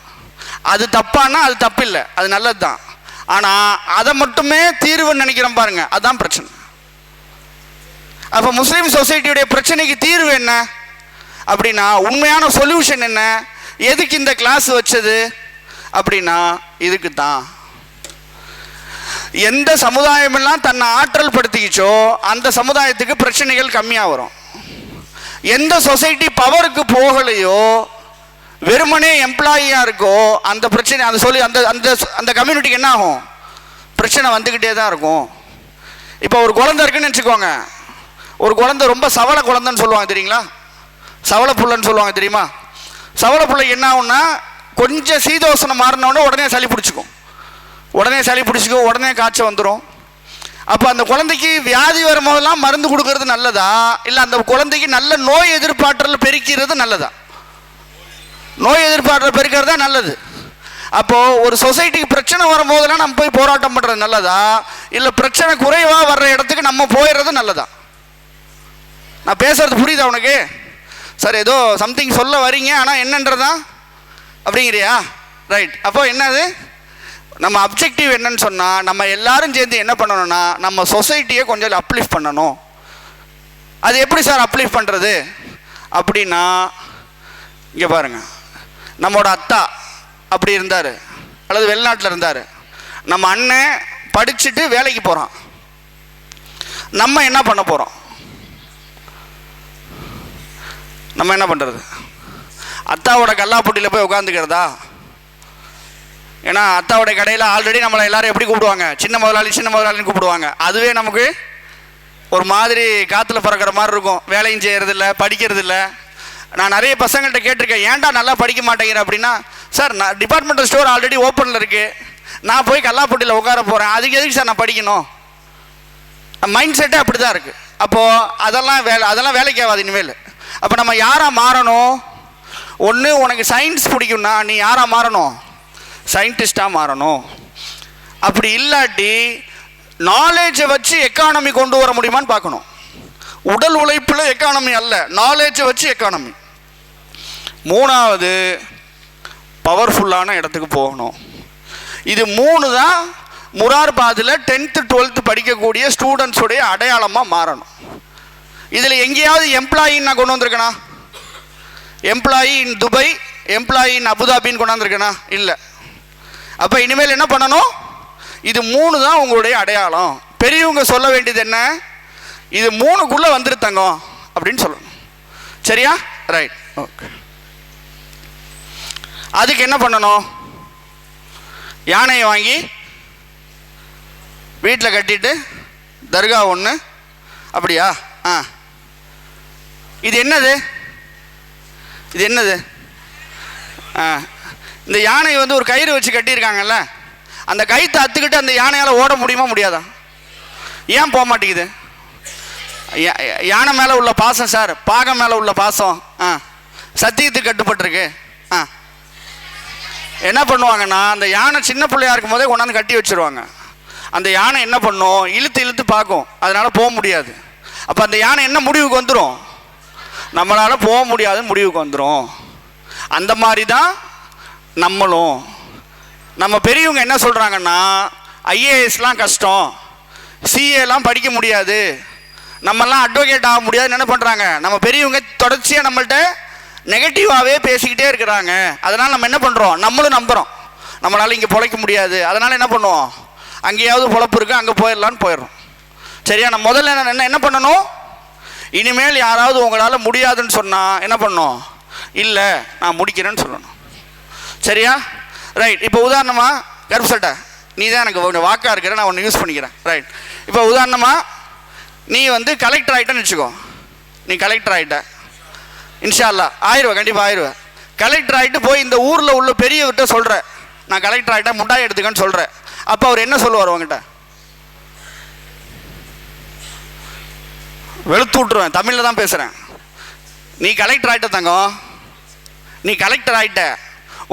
அது தப்பானா அது தப்பு இல்லை, அது நல்லது தான். ஆனால் அதை மட்டுமே தீர்வுன்னு நினைக்கிறோம் பாருங்க, அதுதான் பிரச்சனை. அப்போ முஸ்லீம் சொசைட்டியுடைய பிரச்சனைக்கு தீர்வு என்ன அப்படின்னா, உண்மையான சொல்யூஷன் என்ன, எதுக்கு இந்த கிளாஸ் வச்சது அப்படின்னா இதுக்கு தான். எந்த சமுதாயமெல்லாம் தன்னை ஆற்றல் படுத்திக்கிச்சோ அந்த சமுதாயத்துக்கு பிரச்சனைகள் கம்மியாக வரும். எந்த சொசைட்டி பவருக்கு போகலையோ, வெறுமனே எம்ப்ளாயியாக இருக்கோ, அந்த பிரச்சனை அந்த சொல்லி அந்த அந்த அந்த கம்யூனிட்டிக்கு என்ன ஆகும், பிரச்சனை வந்துக்கிட்டே தான் இருக்கும். இப்போ ஒரு குழந்தை இருக்குன்னு வச்சுக்கோங்க, ஒரு குழந்தை ரொம்ப சவளை குழந்தைன்னு சொல்லுவாங்க தெரியுங்களா, சவளை புள்ளன்னு சொல்லுவாங்க தெரியுமா. சவளை புள்ளை என்ன ஆகும்னா, கொஞ்சம் சீதோசனம் மாறினோடனே உடனே சளி பிடிச்சிக்கும், உடனே காய்ச்சல் வந்துடும். அப்போ அந்த குழந்தைக்கு வியாதி வரும் போதெல்லாம் மருந்து கொடுக்கறது நல்லதா, இல்லை அந்த குழந்தைக்கு நல்ல நோய் எதிர்ப்பாற்றல் பெருக்கிறது நல்லதா? நோய் எதிர்ப்பாற்றல் பெருக்கிறது தான் நல்லது. அப்போது ஒரு சொசைட்டிக்கு பிரச்சனை வரும் போதெல்லாம் நம்ம போய் போராட்டம் பண்ணுறது நல்லதா, இல்லை பிரச்சனை குறைவாக வர்ற இடத்துக்கு நம்ம போயிடுறது நல்லதா? நான் பேசுறது புரியுதா உனக்கு? சார் ஏதோ சம்திங் சொல்ல வரீங்க, ஆனால் என்னன்றதா அப்படிங்கிறியா? ரைட். அப்போ என்னது நம்ம அப்ஜெக்டிவ் என்னன்னு சொன்னால், நம்ம எல்லாரும் சேர்ந்து என்ன பண்ணணும்னா நம்ம சொசைட்டியை கொஞ்சம் அப்லிஃப்ட் பண்ணணும். அது எப்படி சார் அப்லிஃப்ட் பண்ணுறது அப்படின்னா, இங்கே பாருங்கள், நம்மளோட அத்தா அப்படி இருந்தார் அல்லது வெளிநாட்டில் இருந்தார், நம்ம அண்ணன் படிச்சுட்டு வேலைக்கு போகிறான், நம்ம என்ன பண்ண போகிறோம், நம்ம என்ன பண்ணுறது? அத்தாவோட கல்லாப்பொட்டியில் போய் உட்காந்துக்கிறதா? ஏன்னா அத்தாவோட கடையில் ஆல்ரெடி நம்மளை எல்லாரும் எப்படி கூப்பிடுவாங்க, சின்ன முதலாளின்னு கூப்பிடுவாங்க. அதுவே நமக்கு ஒரு மாதிரி காற்றுல பறக்கிற மாதிரி இருக்கும். வேலையும் செய்கிறதில்ல, படிக்கிறதில்ல. நான் நிறைய பசங்கள்கிட்ட கேட்டிருக்கேன், ஏன்டா நல்லா படிக்க மாட்டேங்கிறேன் அப்படின்னா, சார் நான் டிபார்ட்மெண்டல் ஸ்டோர் ஆல்ரெடி ஓப்பனில் இருக்குது, நான் போய் கல்லாப்பொட்டியில் உட்கார போகிறேன், அதுக்கு எதுக்கு சார் நான் படிக்கணும்? மைண்ட் செட்டே அப்படி தான் இருக்குது. அப்போது அதெல்லாம் வேலைக்கு ஆகாது இனிமேல். அப்போ நம்ம யாராக மாறணும்? ஒன்று, உனக்கு சயின்ஸ் பிடிக்கும்னா நீ யாராக மாறணும்? சயின்டிஸ்டாக மாறணும். அப்படி இல்லாட்டி நாலேஜை வச்சு எக்கானமி கொண்டு வர முடியுமான்னு பார்க்கணும். உடல் உழைப்பில் எக்கானமி அல்ல, நாலேஜை வச்சு எக்கானமி. 3வது, பவர்ஃபுல்லான இடத்துக்கு போகணும். இது 3 தான் முரார்பாதில் 10th 12th படிக்கக்கூடிய ஸ்டூடெண்ட்ஸுடைய அடையாளமாக மாறணும். இதில் எங்கேயாவது எம்ப்ளாயின்னு நான் கொண்டு வந்திருக்கேனா? Employee in Dubai, employee in அபுதாபின்னு கொண்டாந்துருக்கேனா? இல்லை. அப்போ இனிமேல் என்ன பண்ணணும்? இது 3 தான் உங்களுடைய அடையாளம். பெரியவங்க சொல்ல வேண்டியது என்ன, இது 3க்குள்ளே வந்துருத்தங்க அப்படின்னு சொல்லணும். சரியா? ரைட். ஓகே. அதுக்கு என்ன பண்ணணும்? யானையை வாங்கி வீட்டில் கட்டிட்டு தர்கா ஒன்று, அப்படியா? இது என்னது? இந்த யானை வந்து ஒரு கயிறு வச்சு கட்டியிருக்காங்கல்ல, அந்த கயிற்றை அத்துக்கிட்டு அந்த யானையால் ஓட முடியுமா முடியாதா? ஏன் போக மாட்டேங்குது? யானை மேலே உள்ள பாசம் சார், பாகம் மேலே உள்ள பாசம் சத்தியத்துக்கு கட்டுப்பட்டுருக்கு. என்ன பண்ணுவாங்கன்னா, அந்த யானை சின்ன பிள்ளையா இருக்கும் போதே கொண்டாந்து கட்டி வச்சுருவாங்க. அந்த யானை என்ன பண்ணும், இழுத்து பார்க்கும், அதனால் போக முடியாது. அப்போ அந்த யானை என்ன முடிவுக்கு வந்துடும், நம்மளால் போக முடியாதுன்னு முடிவுக்கு வந்துடும். அந்த மாதிரி தான் நம்மளும். நம்ம பெரியவங்க என்ன சொல்கிறாங்கன்னா, ஐஏஎஸ்லாம் கஷ்டம், சிஏலாம் படிக்க முடியாது, நம்மெல்லாம் அட்வொகேட் ஆக முடியாதுன்னு என்ன பண்ணுறாங்க, நம்ம பெரியவங்க தொடர்ச்சியாக நம்மள்கிட்ட நெகட்டிவாகவே பேசிக்கிட்டே இருக்கிறாங்க. அதனால் நம்ம என்ன பண்ணுறோம், நம்மளும் நம்புகிறோம் நம்மளால் இங்கே பொழைக்க முடியாது, அதனால் என்ன பண்ணுவோம், அங்கேயாவது பொழப்பு இருக்குது அங்கே போயிடலான்னு போயிடுறோம். சரியா? நம்ம முதல்ல என்ன பண்ணணும், இனிமேல் யாராவது உங்களால் முடியாதுன்னு சொன்னால் என்ன பண்ணணும், இல்லை நான் முடிக்கிறேன்னு சொல்லணும். சரியா? ரைட். இப்போ உதாரணமாக கருப்பு சட்டை, நீ தான் எனக்கு வாக்காக இருக்கிற, நான் ஒன்று யூஸ் பண்ணிக்கிறேன். ரைட். இப்போ உதாரணமாக நீ வந்து கலெக்டர் ஆகிட்டேன்னு வச்சுக்கோ, நீ கலெக்டர் ஆகிட்ட, இன்ஷா அல்லாஹ் ஆயிடுவேன், கண்டிப்பாக ஆயிடுவேன். கலெக்டர் ஆகிட்டு போய் இந்த ஊரில் உள்ள பெரியவர்கிட்ட சொல்கிறேன், நான் கலெக்டர் ஆகிட்டேன், முட்டாய் எடுத்துக்கன்னு சொல்கிறேன். அப்போ அவர் என்ன சொல்லுவார் உங்ககிட்ட? வெளுத்து விட்ருவேன், தமிழில் தான் பேசுகிறேன். நீ கலெக்டர் ஆகிட்ட தங்கம், நீ கலெக்டர் ஆகிட்ட,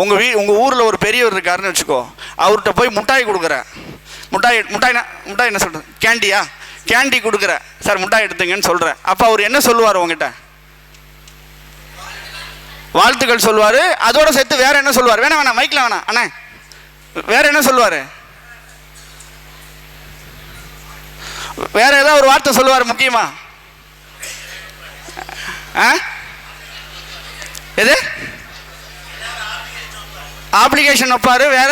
உங்கள் ஊரில் ஒரு பெரியவர் இருக்காருன்னு வச்சுக்கோ, அவர்கிட்ட போய் முட்டாய் கொடுக்குற, முட்டாய் என்ன சொல்கிறது, கேண்டியா, கேண்டி கொடுக்குற, சார் முட்டாய் எடுத்துங்கன்னு சொல்கிறேன். அப்போ அவர் என்ன சொல்லுவார் உங்ககிட்ட? வாழ்த்துக்கள் சொல்லுவார். அதோட சேர்த்து வேற என்ன சொல்லுவார்? வேணாம் மைக்கில் வேணாம் அண்ணே, வேற என்ன சொல்லுவார்? வேற ஏதாவது ஒரு வார்த்தை சொல்லுவார் முக்கியமா? எது? அப்ளிகேஷன் வைப்பாரு. வேற?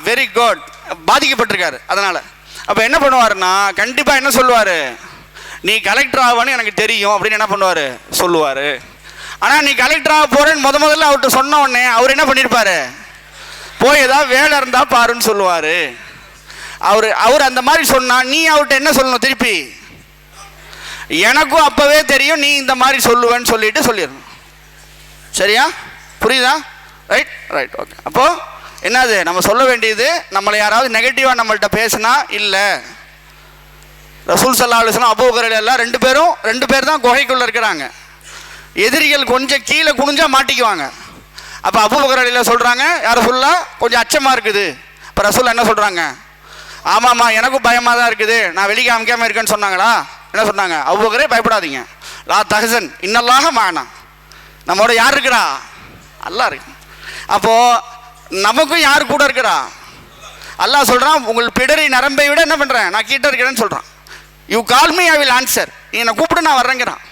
வெரி குட், பாதிக்கப்பட்டிருக்காரு அதனால. அப்ப என்ன பண்ணுவாருன்னா கண்டிப்பா என்ன சொல்லுவாரு? நீ கலெக்டர் ஆவான்னு எனக்கு தெரியும் அப்படின்னு என்ன பண்ணுவாரு? சொல்லுவாரு. ஆனா நீ கலெக்டர் ஆக போறேன்னு முதல்ல அவர்கிட்ட சொன்ன உடனே அவர் என்ன பண்ணிருப்பாரு? போய் ஏதாவது வேலை இருந்தா பாருன்னு சொல்லுவாரு. அவர் அந்த மாதிரி சொன்னா நீ அவர்கிட்ட என்ன சொல்லணும்? திருப்பி எனக்கும் அப்பவே தெரியும் நீ இந்த மாதிரி சொல்லுவேன்னு சொல்லிட்டு சொல்லிடணும். சரியா? புரியுதா? Right okay. அப்போ என்னது நம்ம சொல்ல வேண்டியது? நம்மளை யாராவது நெகட்டிவா நம்மள்கிட்ட பேசினா இல்லை, ரசூல் ஸல்லல்லாஹு அலைஹி வஸல்லம் அபூபக்கர் எல்லாம் ரெண்டு பேர் தான் குகைக்குள்ள இருக்கிறாங்க. எதிரிகள் கொஞ்சம் கீழே குனிஞ்சா மாட்டிக்குவாங்க. அப்போ அபூபக்கர் எல்லாம் சொல்றாங்க, யார் ரசூலுல்லாஹ் கொஞ்சம் அச்சமா இருக்குது. இப்போ ரசூல் என்ன சொல்றாங்க? ஆமாம்மா எனக்கும் பயமாக தான் இருக்குது, நான் வெளியே காமிக்காமல் இருக்கேன்னு சொன்னாங்களா? என்ன சொன்னாங்க? அபூபக்கரே பயப்படாதீங்க, லா தஹ்சன் இன்னல்லாஹ மஅனா, நம்மளோட யார் இருக்கிறா? அல்லாஹ் இருக்கு. அப்போ நமக்கும் யார் கூட இருக்கிறா? அல்லாஹ் சொல்றான், உங்கள் பிடரி நரம்பை விட என்ன பண்றேன் நான் கிட்ட இருக்கிறேன்னு சொல்றான். You call me I will answer, நீ என்னை கூப்பிட்டு நான் வர்றேங்கிறான்.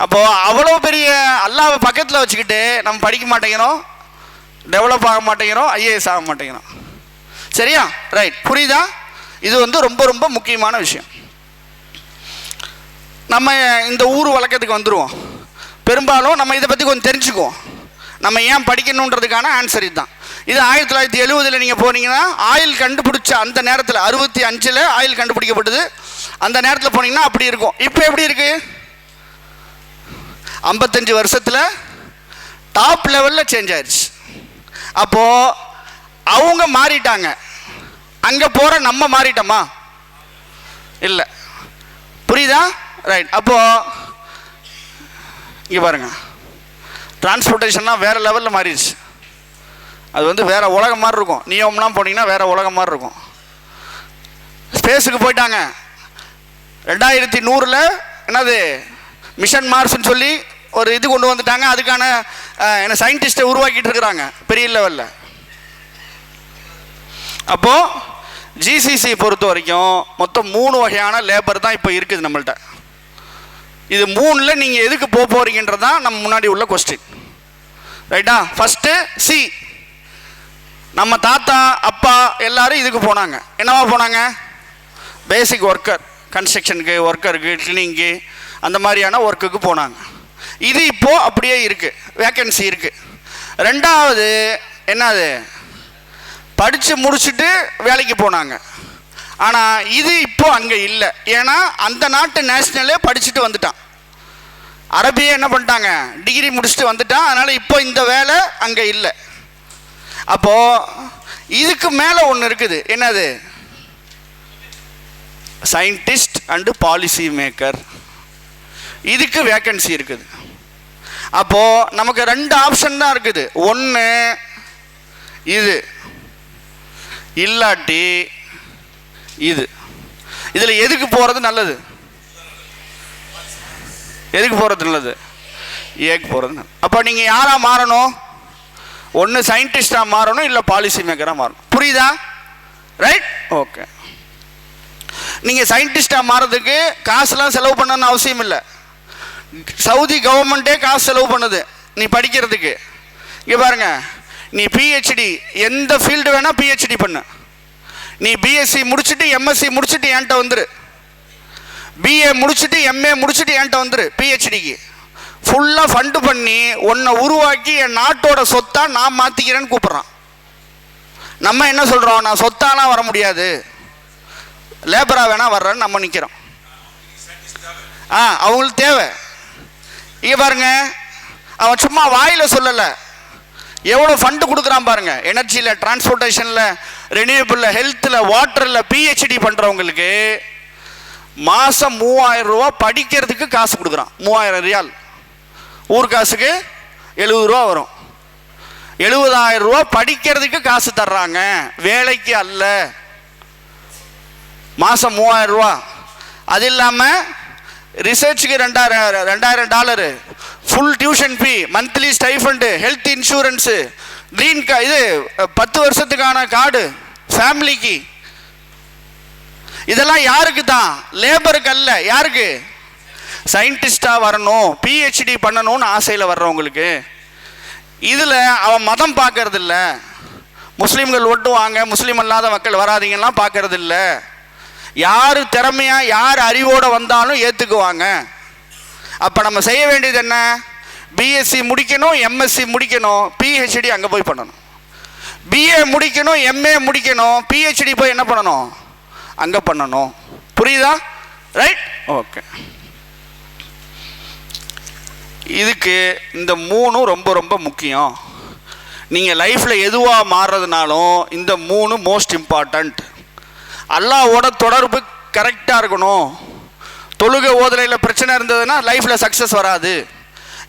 அப்போ அவ்வளோ பெரிய அல்லாஹ்வை பக்கத்தில் வச்சுக்கிட்டு நம்ம படிக்க மாட்டேங்கிறோம், டெவலப் ஆக மாட்டேங்கிறோம், ஐஏஎஸ் ஆக மாட்டேங்கிறோம். சரியா? ரைட். புரியுதா? இது ரொம்ப ரொம்ப முக்கியமான விஷயம். நம்ம இந்த ஊர் வழக்கத்துக்கு வந்துடுவோம். பெரும்பாலும் நம்ம இதை பற்றி கொஞ்சம் தெரிஞ்சுக்குவோம். நம்ம ஏன் படிக்கணுன்றதுக்கான ஆன்சர் இதுதான். இது 1970 நீங்கள் போனீங்கன்னா ஆயில் கண்டுபிடிச்ச அந்த நேரத்தில் 65 ஆயில் கண்டுபிடிக்கப்பட்டது. அந்த நேரத்தில் போனீங்கன்னா அப்படி இருக்கும். இப்போ எப்படி இருக்கு? 55 வருஷத்தில் டாப் லெவலில் சேஞ்ச் ஆயிடுச்சு. அப்போது அவங்க மாறிட்டாங்க, அங்கே போகிற நம்ம மாறிட்டோமா? இல்லை. புரியுதா? ரைட். அப்போது இங்கே பாருங்கள், டிரான்ஸ்போர்ட்டேஷன்லாம் வேறு லெவலில் மாறிடுச்சு. அது வேறு உலகம் மாதிரி இருக்கும். நியோம்லாம் போனீங்கன்னா வேறு உலகம் மாதிரி இருக்கும். ஸ்பேஸுக்கு போயிட்டாங்க. 2100 என்னது மிஷன் மார்ஸ்ன்னு சொல்லி ஒரு இது கொண்டு வந்துட்டாங்க. அதுக்கான என்ன சயின்டிஸ்ட்டை உருவாக்கிட்டு இருக்கிறாங்க பெரிய லெவலில். அப்போது ஜிசிசி பொறுத்த வரைக்கும் மொத்தம் 3 வகையான லேபர் தான் இப்போ இருக்குது நம்மள்கிட்ட. இது 3ல் நீங்கள் எதுக்கு போக போகிறீங்கன்றது தான் நம்ம முன்னாடி உள்ள கொஸ்டின். ரைட்டா? ஃபஸ்ட்டு சி, நம்ம தாத்தா அப்பா எல்லாரும் இதுக்கு போனாங்க. என்னவா போனாங்க? பேசிக் ஒர்க்கர், கன்ஸ்ட்ரக்ஷனுக்கு, ஒர்க்கருக்கு, கிளீனிங்கு, அந்த மாதிரியான ஒர்க்குக்கு போனாங்க. இது இப்போது அப்படியே இருக்குது, வேக்கன்சி இருக்குது. ரெண்டாவது என்னது? படித்து முடிச்சுட்டு வேலைக்கு போனாங்க. ஆனால் இது இப்போது அங்கே இல்லை. ஏன்னா அந்த நாட்டு நேஷ்னலே படிச்சுட்டு வந்துட்டான். அரபியே என்ன பண்ணிட்டாங்க? டிகிரி முடிச்சுட்டு வந்துட்டான். அதனால் இப்போ இந்த வேலை அங்கே இல்லை. அப்போது இதுக்கு மேலே ஒன்று இருக்குது. என்னது? Scientist and policy maker. இதுக்கு வேக்கன்சி இருக்குது. அப்போது நமக்கு 2 ஆப்ஷன் தான் இருக்குது. ஒன்று இது, இல்லாட்டி இது. இதில் எதுக்கு போகிறது நல்லது? எதுக்கு போகிறது நல்லது? ஏக்கு போகிறது நல்லது. அப்போ நீங்கள் யாராக மாறணும்? ஒன்று சயின்டிஸ்டாக மாறணும், இல்லை பாலிசி மேக்கராக மாறணும். புரியுதா? ரைட். ஓகே. நீங்கள் சயின்டிஸ்டாக மாறதுக்கு காசுலாம் செலவு பண்ணணும்னு அவசியம் இல்லை. சவுதி கவர்மெண்ட்டே காசு செலவு பண்ணுது நீ படிக்கிறதுக்கு. இங்கே பாருங்க, நீ பிஹெச்டி எந்த ஃபீல்டு வேணால் பிஹெச்டி பண்ணு. நீ பிஎஸ்சி முடிச்சுட்டு எம்எஸ்சி முடிச்சுட்டு என்கிட்ட வந்துரு, பிஏ முடிச்சுட்டு எம்ஏ முடிச்சுட்டு என்கிட்ட வந்துரு. பிஹெச்டிக்கு ஃபுல்லாக ஃபண்டு பண்ணி உன்னை உருவாக்கி என் நாட்டோட சொத்தா நான் மாற்றிக்கிறேன்னு கூப்பிட்றான். நம்ம என்ன சொல்கிறோம்? நான் சொத்தாலாம் வர முடியாது, லேபராக வேணால் வர்றேன்னு நம்ம நிற்கிறோம். அவங்களுக்கு தேவை. இங்கே பாருங்க, அவன் சும்மா வாயில் சொல்லலை, எவ்வளோ ஃபண்டு கொடுக்குறான் பாருங்க. எனர்ஜியில், டிரான்ஸ்போர்ட்டேஷனில், ரெனியூபிளில், ஹெல்த்தில், வாட்டரில் பிஹெச்டி பண்ணுறவங்களுக்கு மாதம் 3000 ரூபா படிக்கிறதுக்கு காசு கொடுக்குறான். 3000 ரியால், ஊர் காசுக்கு 70 ரூபா வரும். 70,000 ரூபா படிக்கிறதுக்கு காசு தர்றாங்க, வேலைக்கு அல்ல. மாதம் $3000. அது இல்லாமல் ரிசர்ச்சுக்கு $2000, full tuition fee, monthly stipend, health insurance, green இது 10 வருஷத்துக்கான கார்டு ஃபேமிலிக்கு. இதெல்லாம் யாருக்கு தான்? லேபருக்கு அல்ல. யாருக்கு? சயின்டிஸ்டாக வரணும், PhD பண்ணணும்னு ஆசையில் வர்றவங்களுக்கு. இதில் அவன் மதம் பார்க்கறது இல்லை, முஸ்லீம்கள் ஒட்டுவாங்க, முஸ்லீம் அல்லாத மக்கள் வராதிங்கலாம் பார்க்கறது இல்லை. யார் திறமையாக யார் அறிவோடு வந்தாலும் ஏற்றுக்குவாங்க. அப்போ நம்ம செய்ய வேண்டியது என்ன? BSc முடிக்கணும், MSc முடிக்கணும், PhD அங்கே போய் பண்ணணும். BA முடிக்கணும், MA முடிக்கணும், PhD போய் என்ன பண்ணணும்? அங்கே பண்ணணும். புரியுதா? Right, okay. இதுக்கு இந்த 3 ரொம்ப ரொம்ப முக்கியம். நீங்கள் லைஃப்பில் எதுவாக மாறுறதுனாலும் இந்த 3 மோஸ்ட் இம்பார்ட்டண்ட். அல்லாஹ்வோட தொடர்பு கரெக்டாக இருக்கணும். தொழுகை ஓதலையில் பிரச்சனை இருந்ததுன்னா லைஃப்பில் சக்ஸஸ் வராது.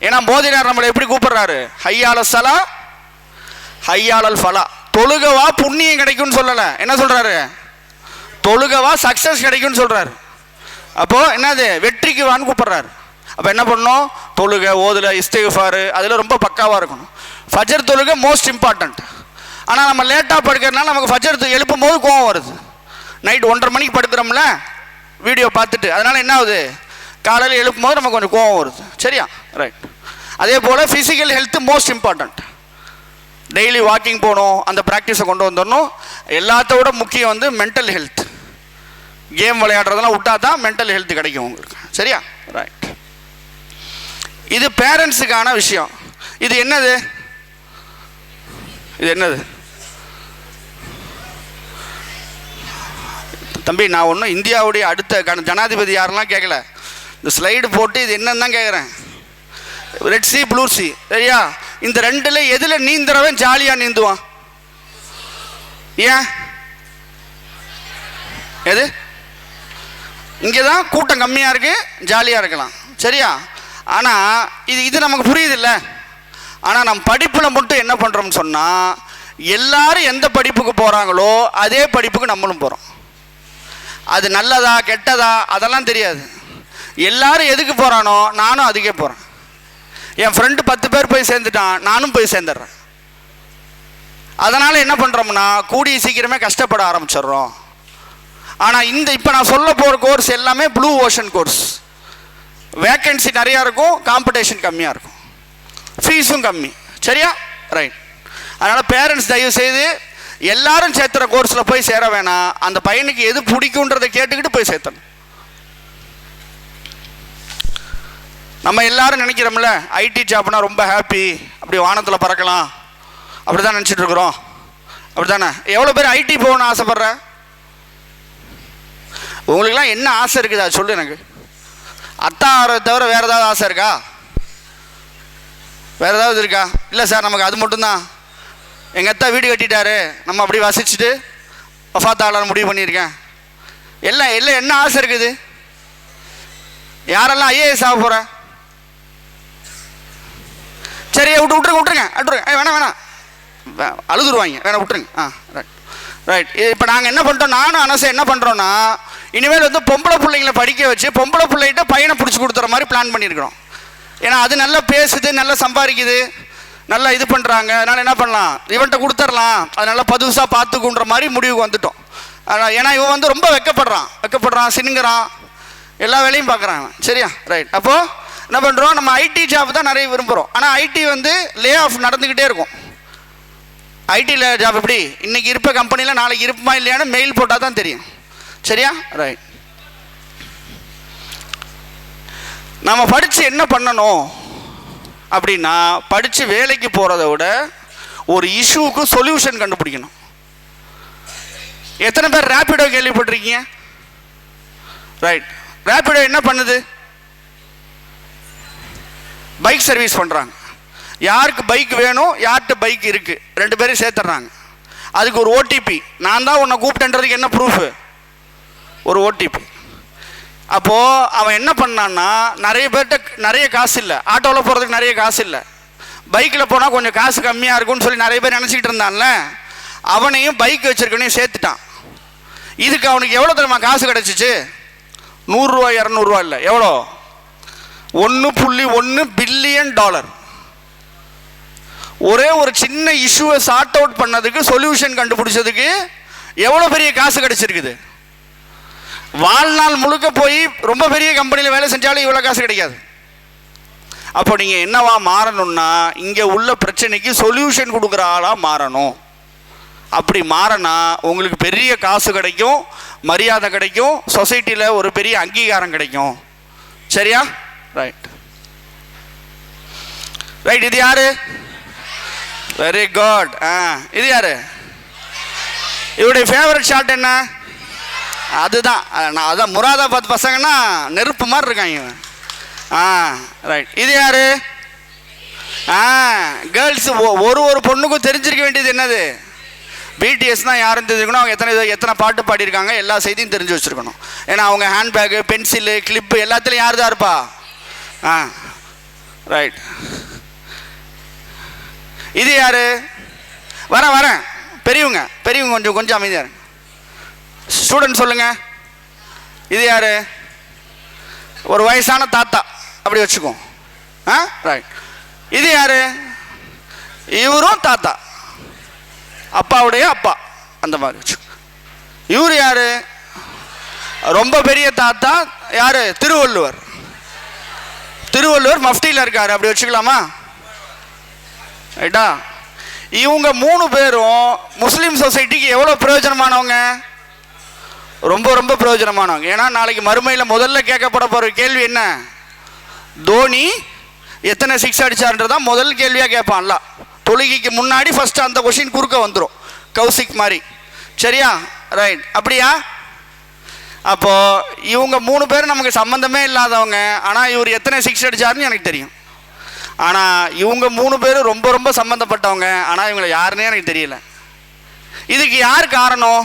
ஏன்னா மோதினார் நம்மளை எப்படி கூப்பிட்றாரு? ஹையால சலா ஹையாலல் ஃபலா. தொழுகவா புண்ணியம் கிடைக்கும்னு சொல்லலை, என்ன சொல்கிறாரு? தொழுகவா சக்ஸஸ் கிடைக்கும்னு சொல்கிறாரு. அப்போது என்னது? வெற்றிக்கு வான்னு கூப்பிட்றாரு. அப்போ என்ன பண்ணணும்? தொழுகை ஓதுல இஸ்திக்ஃபார் அதில் ரொம்ப பக்காவாக இருக்கணும். ஃபஜர் தொழுகை மோஸ்ட் இம்பார்ட்டண்ட். ஆனால் நம்ம லேட்டாக படுக்கிறதுனால நமக்கு ஃபஜர் எழுப்பும் போது கோவம் வருது. நைட் 1:30 மணிக்கு படுக்கிறோம்ல வீடியோ பார்த்துட்டு, அதனால் என்ன ஆகுது? காலையில் எழுப்பும் போது நமக்கு கொஞ்சம் கோவம் வருது. சரியா? ரைட். அதே போல் physical health most important. Daily walking போகணும், அந்த ப்ராக்டிஸை கொண்டு வந்துடணும். எல்லாத்தோட முக்கியம் வந்து மென்டல் ஹெல்த். கேம் விளையாடுறதெல்லாம் விட்டா தான் மென்டல் ஹெல்த் கிடைக்கும் உங்களுக்கு. சரியா? ரைட். இது பேரண்ட்ஸுக்கான விஷயம். இது என்னது? இது என்னது தம்பி? நான் ஒன்றும் இந்தியாவுடைய அடுத்த ஜனாதிபதி யாரெல்லாம் கேட்கல. இந்த ஸ்லைடு போட்டு இது என்னன்னு தான் கேட்குறேன். ரெட் சி ப்ளூ சி, சரியா? இந்த 2ல் எதில் நீந்துறவன் ஜாலியாக நீந்துவான்? ஏன்? எது? இங்கே தான் கூட்டம் கம்மியாக இருக்குது, ஜாலியாக இருக்கலாம். சரியா? ஆனால் இது நமக்கு புரியுது இல்லை. ஆனால் நம்ம படிப்பில் மட்டும் என்ன பண்ணுறோம்னு சொன்னால், எல்லாரும் எந்த படிப்புக்கு போகிறாங்களோ அதே படிப்புக்கு நம்மளும் போகிறோம். அது நல்லதா கெட்டதா அதெல்லாம் தெரியாது. எல்லாரும் எதுக்கு போகிறானோ நானும் அதுக்கே போகிறேன். என் ஃப்ரெண்டு 10 பேர் போய் சேர்ந்துட்டான், நானும் போய் சேர்ந்துடுறேன். அதனால் என்ன பண்ணுறோம்னா கூடிய சீக்கிரமே கஷ்டப்பட ஆரம்பிச்சிடுறோம். ஆனால் இப்போ நான் சொல்ல போகிற கோர்ஸ் எல்லாமே ப்ளூ ஓஷன் கோர்ஸ். வேக்கன்சி நிறையா இருக்கும், காம்படிஷன் கம்மியாக இருக்கும், ஃபீஸும் கம்மி. சரியா? ரைட். அதனால் பேரண்ட்ஸ் தயவு செய்து எல்லாரும் சேர்த்துற கோர்ஸில் போய் சேர வேணாம். அந்த பையனுக்கு எது பிடிக்குன்றதை கேட்டுக்கிட்டு போய் சேர்த்தணும். நம்ம எல்லாரும் நினைக்கிறோம்ல ஐடி ஜாப்னா ரொம்ப ஹாப்பி, அப்படி வானத்தில் பறக்கலாம், அப்படி தான் நினச்சிட்டு இருக்கிறோம். அப்படி தானே? எவ்வளோ பேர் ஐடி போகணும்னு ஆசைப்பட்ற? உங்களுக்கெல்லாம் என்ன ஆசை இருக்குது அது சொல்லு எனக்கு. அத்தாரை தவிர வேறு ஏதாவது ஆசை இருக்கா? வேறு ஏதாவது இருக்கா? இல்லை சார், நமக்கு அது மட்டும்தான். எங்கள் அத்தா வீடு கட்டிட்டாரு, நம்ம அப்படி வசிச்சுட்டு வஃபாத்தாளர் முடிவு பண்ணியிருக்கேன். எல்லாம் என்ன ஆசை இருக்குது? யாரெல்லாம் IAS ஆக போகிற? சரி, விட்டுருங்க. வேணாம் அழுதுருவாங்க, வேணாம் விட்டுருங்க. Right right. இப்போ நாங்கள் என்ன பண்ணுறோம், நானும் அனசை என்ன பண்ணுறோன்னா, இனிமேல் வந்து பொம்பளை பிள்ளைங்களை படிக்க வச்சு பொம்பளை பிள்ளைகிட்ட பையனை பிடிச்சி கொடுத்துற மாதிரி பிளான் பண்ணியிருக்கிறோம். ஏன்னா அது நல்லா பேசுது, நல்லா சம்பாதிக்குது, நல்லா இது பண்ணுறாங்க. அதனால் என்ன பண்ணலாம், இவன்கிட்ட கொடுத்துடலாம், அது நல்லா பதுசாக பார்த்துக்குன்ற மாதிரி முடிவுக்கு வந்துட்டோம். ஏன்னா இவன் வந்து ரொம்ப வெக்கப்படுறான், சினுங்கிறான், எல்லா வேலையும் பார்க்குறாங்க. சரியா? ரைட். அப்போது என்ன பண்ணுறோம், நம்ம ஐடி ஜாப் தான் நிறைய விரும்புகிறோம். ஆனால் ஐடி வந்து லே ஆஃப் நடந்துக்கிட்டே இருக்கும். ஐடியில் ஜாப் எப்படி, இன்றைக்கி இருப்ப கம்பெனியில் நாளைக்கு இருப்புமா இல்லையான்னு மெயில் போட்டால் தான் தெரியும். சரியா? ரைட். நம்ம படித்து என்ன பண்ணணும் அப்படின்னா, படித்து வேலைக்கு போகிறத விட ஒரு இஷ்யூவுக்கு சொல்யூஷன் கண்டுபிடிக்கணும். எத்தனை பேர் ரேப்பிடோ கேள்விப்பட்டிருக்கீங்க? ரைட். ரேப்பிடோ என்ன பண்ணுது? பைக் சர்வீஸ் பண்ணுறாங்க. யாருக்கு பைக் வேணும், யார்கிட்ட பைக் இருக்குது, 2 பேரும் சேர்த்துட்றாங்க. அதுக்கு ஒரு ஓடிபி, நான் தான் உன்னை கூப்பிட்டேன்றதுக்கு என்ன ப்ரூஃபு? ஒரு ஓடிபி. அப்போது அவன் என்ன பண்ணான்னா, நிறைய பேர்கிட்ட நிறைய காசு இல்லை, ஆட்டோவில் போகிறதுக்கு நிறைய காசு இல்லை, பைக்கில் போனால் கொஞ்சம் காசு கம்மியாக இருக்கும்னு சொல்லி நிறைய பேர் நினச்சிக்கிட்டு இருந்தான்ல, அவனையும் பைக் வச்சுருக்கனையும் சேர்த்துட்டான். இதுக்கு அவனுக்கு எவ்வளோ தெரியுமா காசு கிடச்சிச்சு? 100 ரூபா 200 ரூபா இல்லை, எவ்வளோ? $1.1 பில்லியன். ஒரே ஒரு சின்ன இஷ்யூவை சார்ட் அவுட் பண்ணதுக்கு, சொல்யூஷன் கண்டுபிடிச்சதுக்கு எவ்வளோ பெரிய காசு கிடைச்சிருக்குது. வாழ்நாள் முழுக்க போய் ரொம்ப பெரிய கம்பெனியில் வேலை செஞ்சாலும் இவ்வளோ காசு கிடைக்காது. அப்போ நீங்கள் என்னவா மாறணும்னா, இங்கே உள்ள பிரச்சனைக்கு சொல்யூஷன் கொடுக்குற ஆளாக மாறணும். அப்படி மாறினா உங்களுக்கு பெரிய காசு கிடைக்கும், மரியாதை கிடைக்கும், சொசைட்டியில் ஒரு பெரிய அங்கீகாரம் கிடைக்கும். சரியா? Right right. இது யாரு? Very good. இது யாரு? இவருடைய ஃபேவரட் ஷாட் என்ன? அதுதான். அதான் முராதாபாத் பசங்கன்னா நெருப்பு மாதிரி இருக்காங்க. ரைட். இது யாரு? கேர்ள்ஸ். ஒரு பொண்ணுக்கும் தெரிஞ்சிருக்க வேண்டியது என்னது? பிடிஎஸ் தான் யாரும் தெரிஞ்சுக்கணும், அவங்க எத்தனை பாட்டு பாடியிருக்காங்க எல்லா செய்தியும் தெரிஞ்சு வச்சுருக்கணும். ஏன்னா அவங்க ஹேண்ட்பேக்கு, பென்சிலு, கிளிப்பு எல்லாத்துலேயும் யார் தான் இருப்பா? ரைட். இது யாரு? வரேன். பெரியவங்க கொஞ்சம் அமைதியாக ஸ்டூடெண்ட் சொல்லுங்க. இது யாரு? ஒரு வயசான தாத்தா அப்படி வச்சுக்கோ. ரைட். இது யாரு? இவரும் தாத்தா, அப்பாவுடைய அப்பா, அந்த மாதிரி வச்சுக்கோ. இவர் யாரு? ரொம்ப பெரிய தாத்தா. யாரு? திருவள்ளுவர் மஃப்டியில் இருக்காரு, அப்படி வச்சுக்கலாமா? ரைட்டா? இவங்க 3 பேரும் முஸ்லீம் சொசைட்டிக்கு எவ்வளோ பிரயோஜனமானவங்க? ரொம்ப பிரயோஜனமானவங்க. ஏன்னா நாளைக்கு மறுமையில் முதல்ல கேட்கப்பட போகிற கேள்வி என்ன? தோனி எத்தனை 6 அடிச்சார்ன்றதான் முதல் கேள்வியாக கேட்பான்ல. தொழுகைக்கு முன்னாடி ஃபஸ்ட்டு அந்த கொஷின் குறுக்க வந்துடும், கௌசிக் மாதிரி. சரியா? ரைட். அப்படியா? அப்போது இவங்க 3 பேரும் நமக்கு சம்மந்தமே இல்லாதவங்க. ஆனால் இவர் எத்தனை 6 அடிச்சாருன்னு எனக்கு தெரியும். ஆனால் இவங்க 3 பேரும் ரொம்ப சம்மந்தப்பட்டவங்க. ஆனால் இவங்களை யாருன்னே எனக்கு தெரியல. இதுக்கு யார் காரணம்?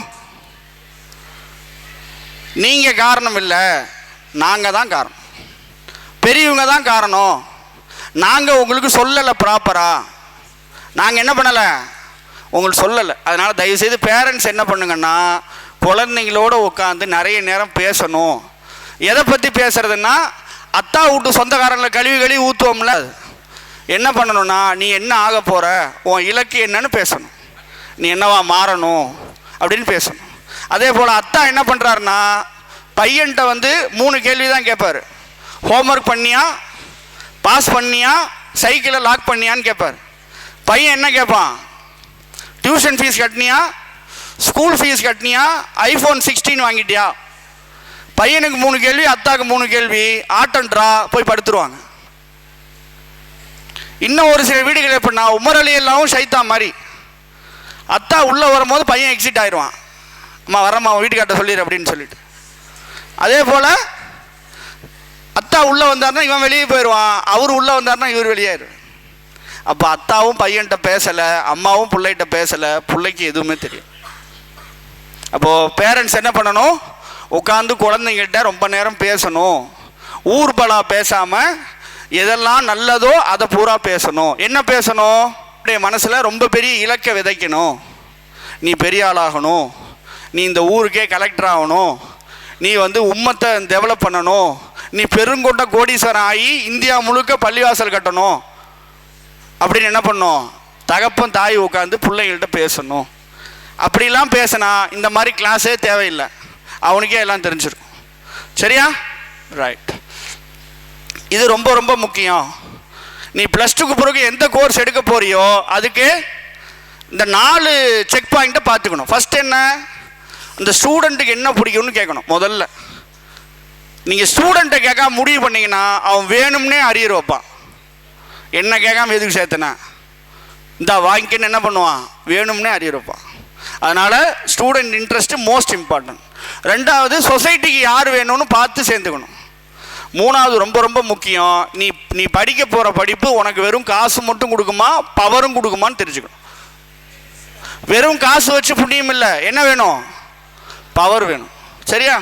நீங்கள் காரணம் இல்லை, நாங்கள் தான் காரணம். பெரியவங்க தான் காரணம். நாங்கள் உங்களுக்கு சொல்லலை ப்ராப்பராக. நாங்கள் என்ன பண்ணலை? உங்களுக்கு சொல்லலை. அதனால் தயவுசெய்து பேரண்ட்ஸ் என்ன பண்ணுங்கன்னா, குழந்தைங்களோடு உட்காந்து நிறைய நேரம் பேசணும். எதை பற்றி பேசுறதுன்னா, அத்தா வீட்டு சொந்தக்காரங்களை கழுவி ஊற்றுவோம்ல, என்ன பண்ணணும்னா, நீ என்ன ஆக போகிற, உன் இலக்கு என்னன்னு பேசணும். நீ என்னவா மாறணும் அப்படின்னு பேசணும். அதே போல் அத்தா என்ன பண்ணுறாருன்னா, பையன்கிட்ட 3 கேள்வி தான் கேட்பார். ஹோம்ஒர்க் பண்ணியா, பாஸ் பண்ணியா, சைக்கிளை லாக் பண்ணியான்னு கேட்பார். பையன் என்ன கேட்பான்? டியூஷன் ஃபீஸ் கட்டினியா, ஸ்கூல் ஃபீஸ் கட்டினியா, iPhone 16 வாங்கிட்டியா? பையனுக்கு 3 கேள்வி, அத்தாவுக்கு 3 கேள்வி. ஆட்டன்றா போய் படுத்துருவாங்க. இன்னும் ஒரு சில வீடுகள் எப்படின்னா, உமர் அலி எல்லாவும் ஷைத்தான் மாதிரி. அத்தா உள்ளே வரும்போது பையன் எக்ஸிட் ஆயிடுவான். அம்மா வரம்மா வீட்டுக்காட்ட சொல்லிடு அப்படின்னு சொல்லிட்டு. அதே போல் அத்தா உள்ளே வந்தார்னா இவன் வெளியே போயிடுவான், அவர் உள்ளே வந்தார்னா இவர் வெளியாயிடுவார். அப்போ அத்தாவும் பையன்கிட்ட பேசலை, அம்மாவும் பிள்ளைகிட்ட பேசலை, பிள்ளைக்கு எதுவுமே தெரியும். அப்போது பேரண்ட்ஸ் என்ன பண்ணணும்? உட்காந்து குழந்தைங்கள்கிட்ட ரொம்ப நேரம் பேசணும். ஊர்பலா பேசாமல் எதெல்லாம் நல்லதோ அதை பூரா பேசணும். என்ன பேசணும்? அப்படியே மனசில் ரொம்ப பெரிய இலக்கை விதைக்கணும். நீ பெரிய ஆளாகணும், நீ இந்த ஊருக்கே கலெக்டர் ஆகணும், நீ உம்மத்தை டெவலப் பண்ணணும், நீ பெருங்கொண்ட கோடீஸ்வரன் ஆகி இந்தியா முழுக்க பள்ளிவாசல் கட்டணும் அப்படின்னு என்ன பண்ணணும்? தகப்பன் தாய் உட்காந்து பிள்ளைங்கள்ட்ட பேசணும். அப்படிலாம் பேசினா இந்த மாதிரி கிளாஸே தேவையில்லை, அவனுக்கே எல்லாம் தெரிஞ்சிருக்கும். சரியா? ரைட். இது ரொம்ப முக்கியம். நீ +2க்கு பிறகு எந்த கோர்ஸ் எடுக்க போறியோ அதுக்கு இந்த 4 செக் பாயிண்ட்டை பார்த்துக்கணும். ஃபஸ்ட் என்ன? இந்த ஸ்டூடெண்ட்டுக்கு என்ன பிடிக்கும்னு கேட்கணும். முதல்ல நீங்கள் ஸ்டூடெண்ட்டை கேட்காம முடிவு பண்ணிங்கன்னா அவன் வேணும்னே அரியர் வைப்பான். என்ன கேட்காம எதுக்கு சேர்த்தனா இந்த வாங்கிக்கன்னு என்ன பண்ணுவான்? வேணும்னே அரியர் வைப்பான். அதனால் ஸ்டூடெண்ட் இன்ட்ரெஸ்ட்டு மோஸ்ட் இம்பார்ட்டன்ட். 2வது சொசைட்டிக்கு யார் வேணும்னு பார்த்து சேர்ந்துக்கணும். 3வது ரொம்ப முக்கியம், நீ படிக்க போகிற படிப்பு உனக்கு வெறும் காசு மட்டும் கொடுக்குமா, பவரும் கொடுக்குமான்னு தெரிஞ்சுக்கணும். வெறும் காசு வச்சு புண்ணியம் இல்லை, என்ன வேணும்? பவர் வேணும். சரியா?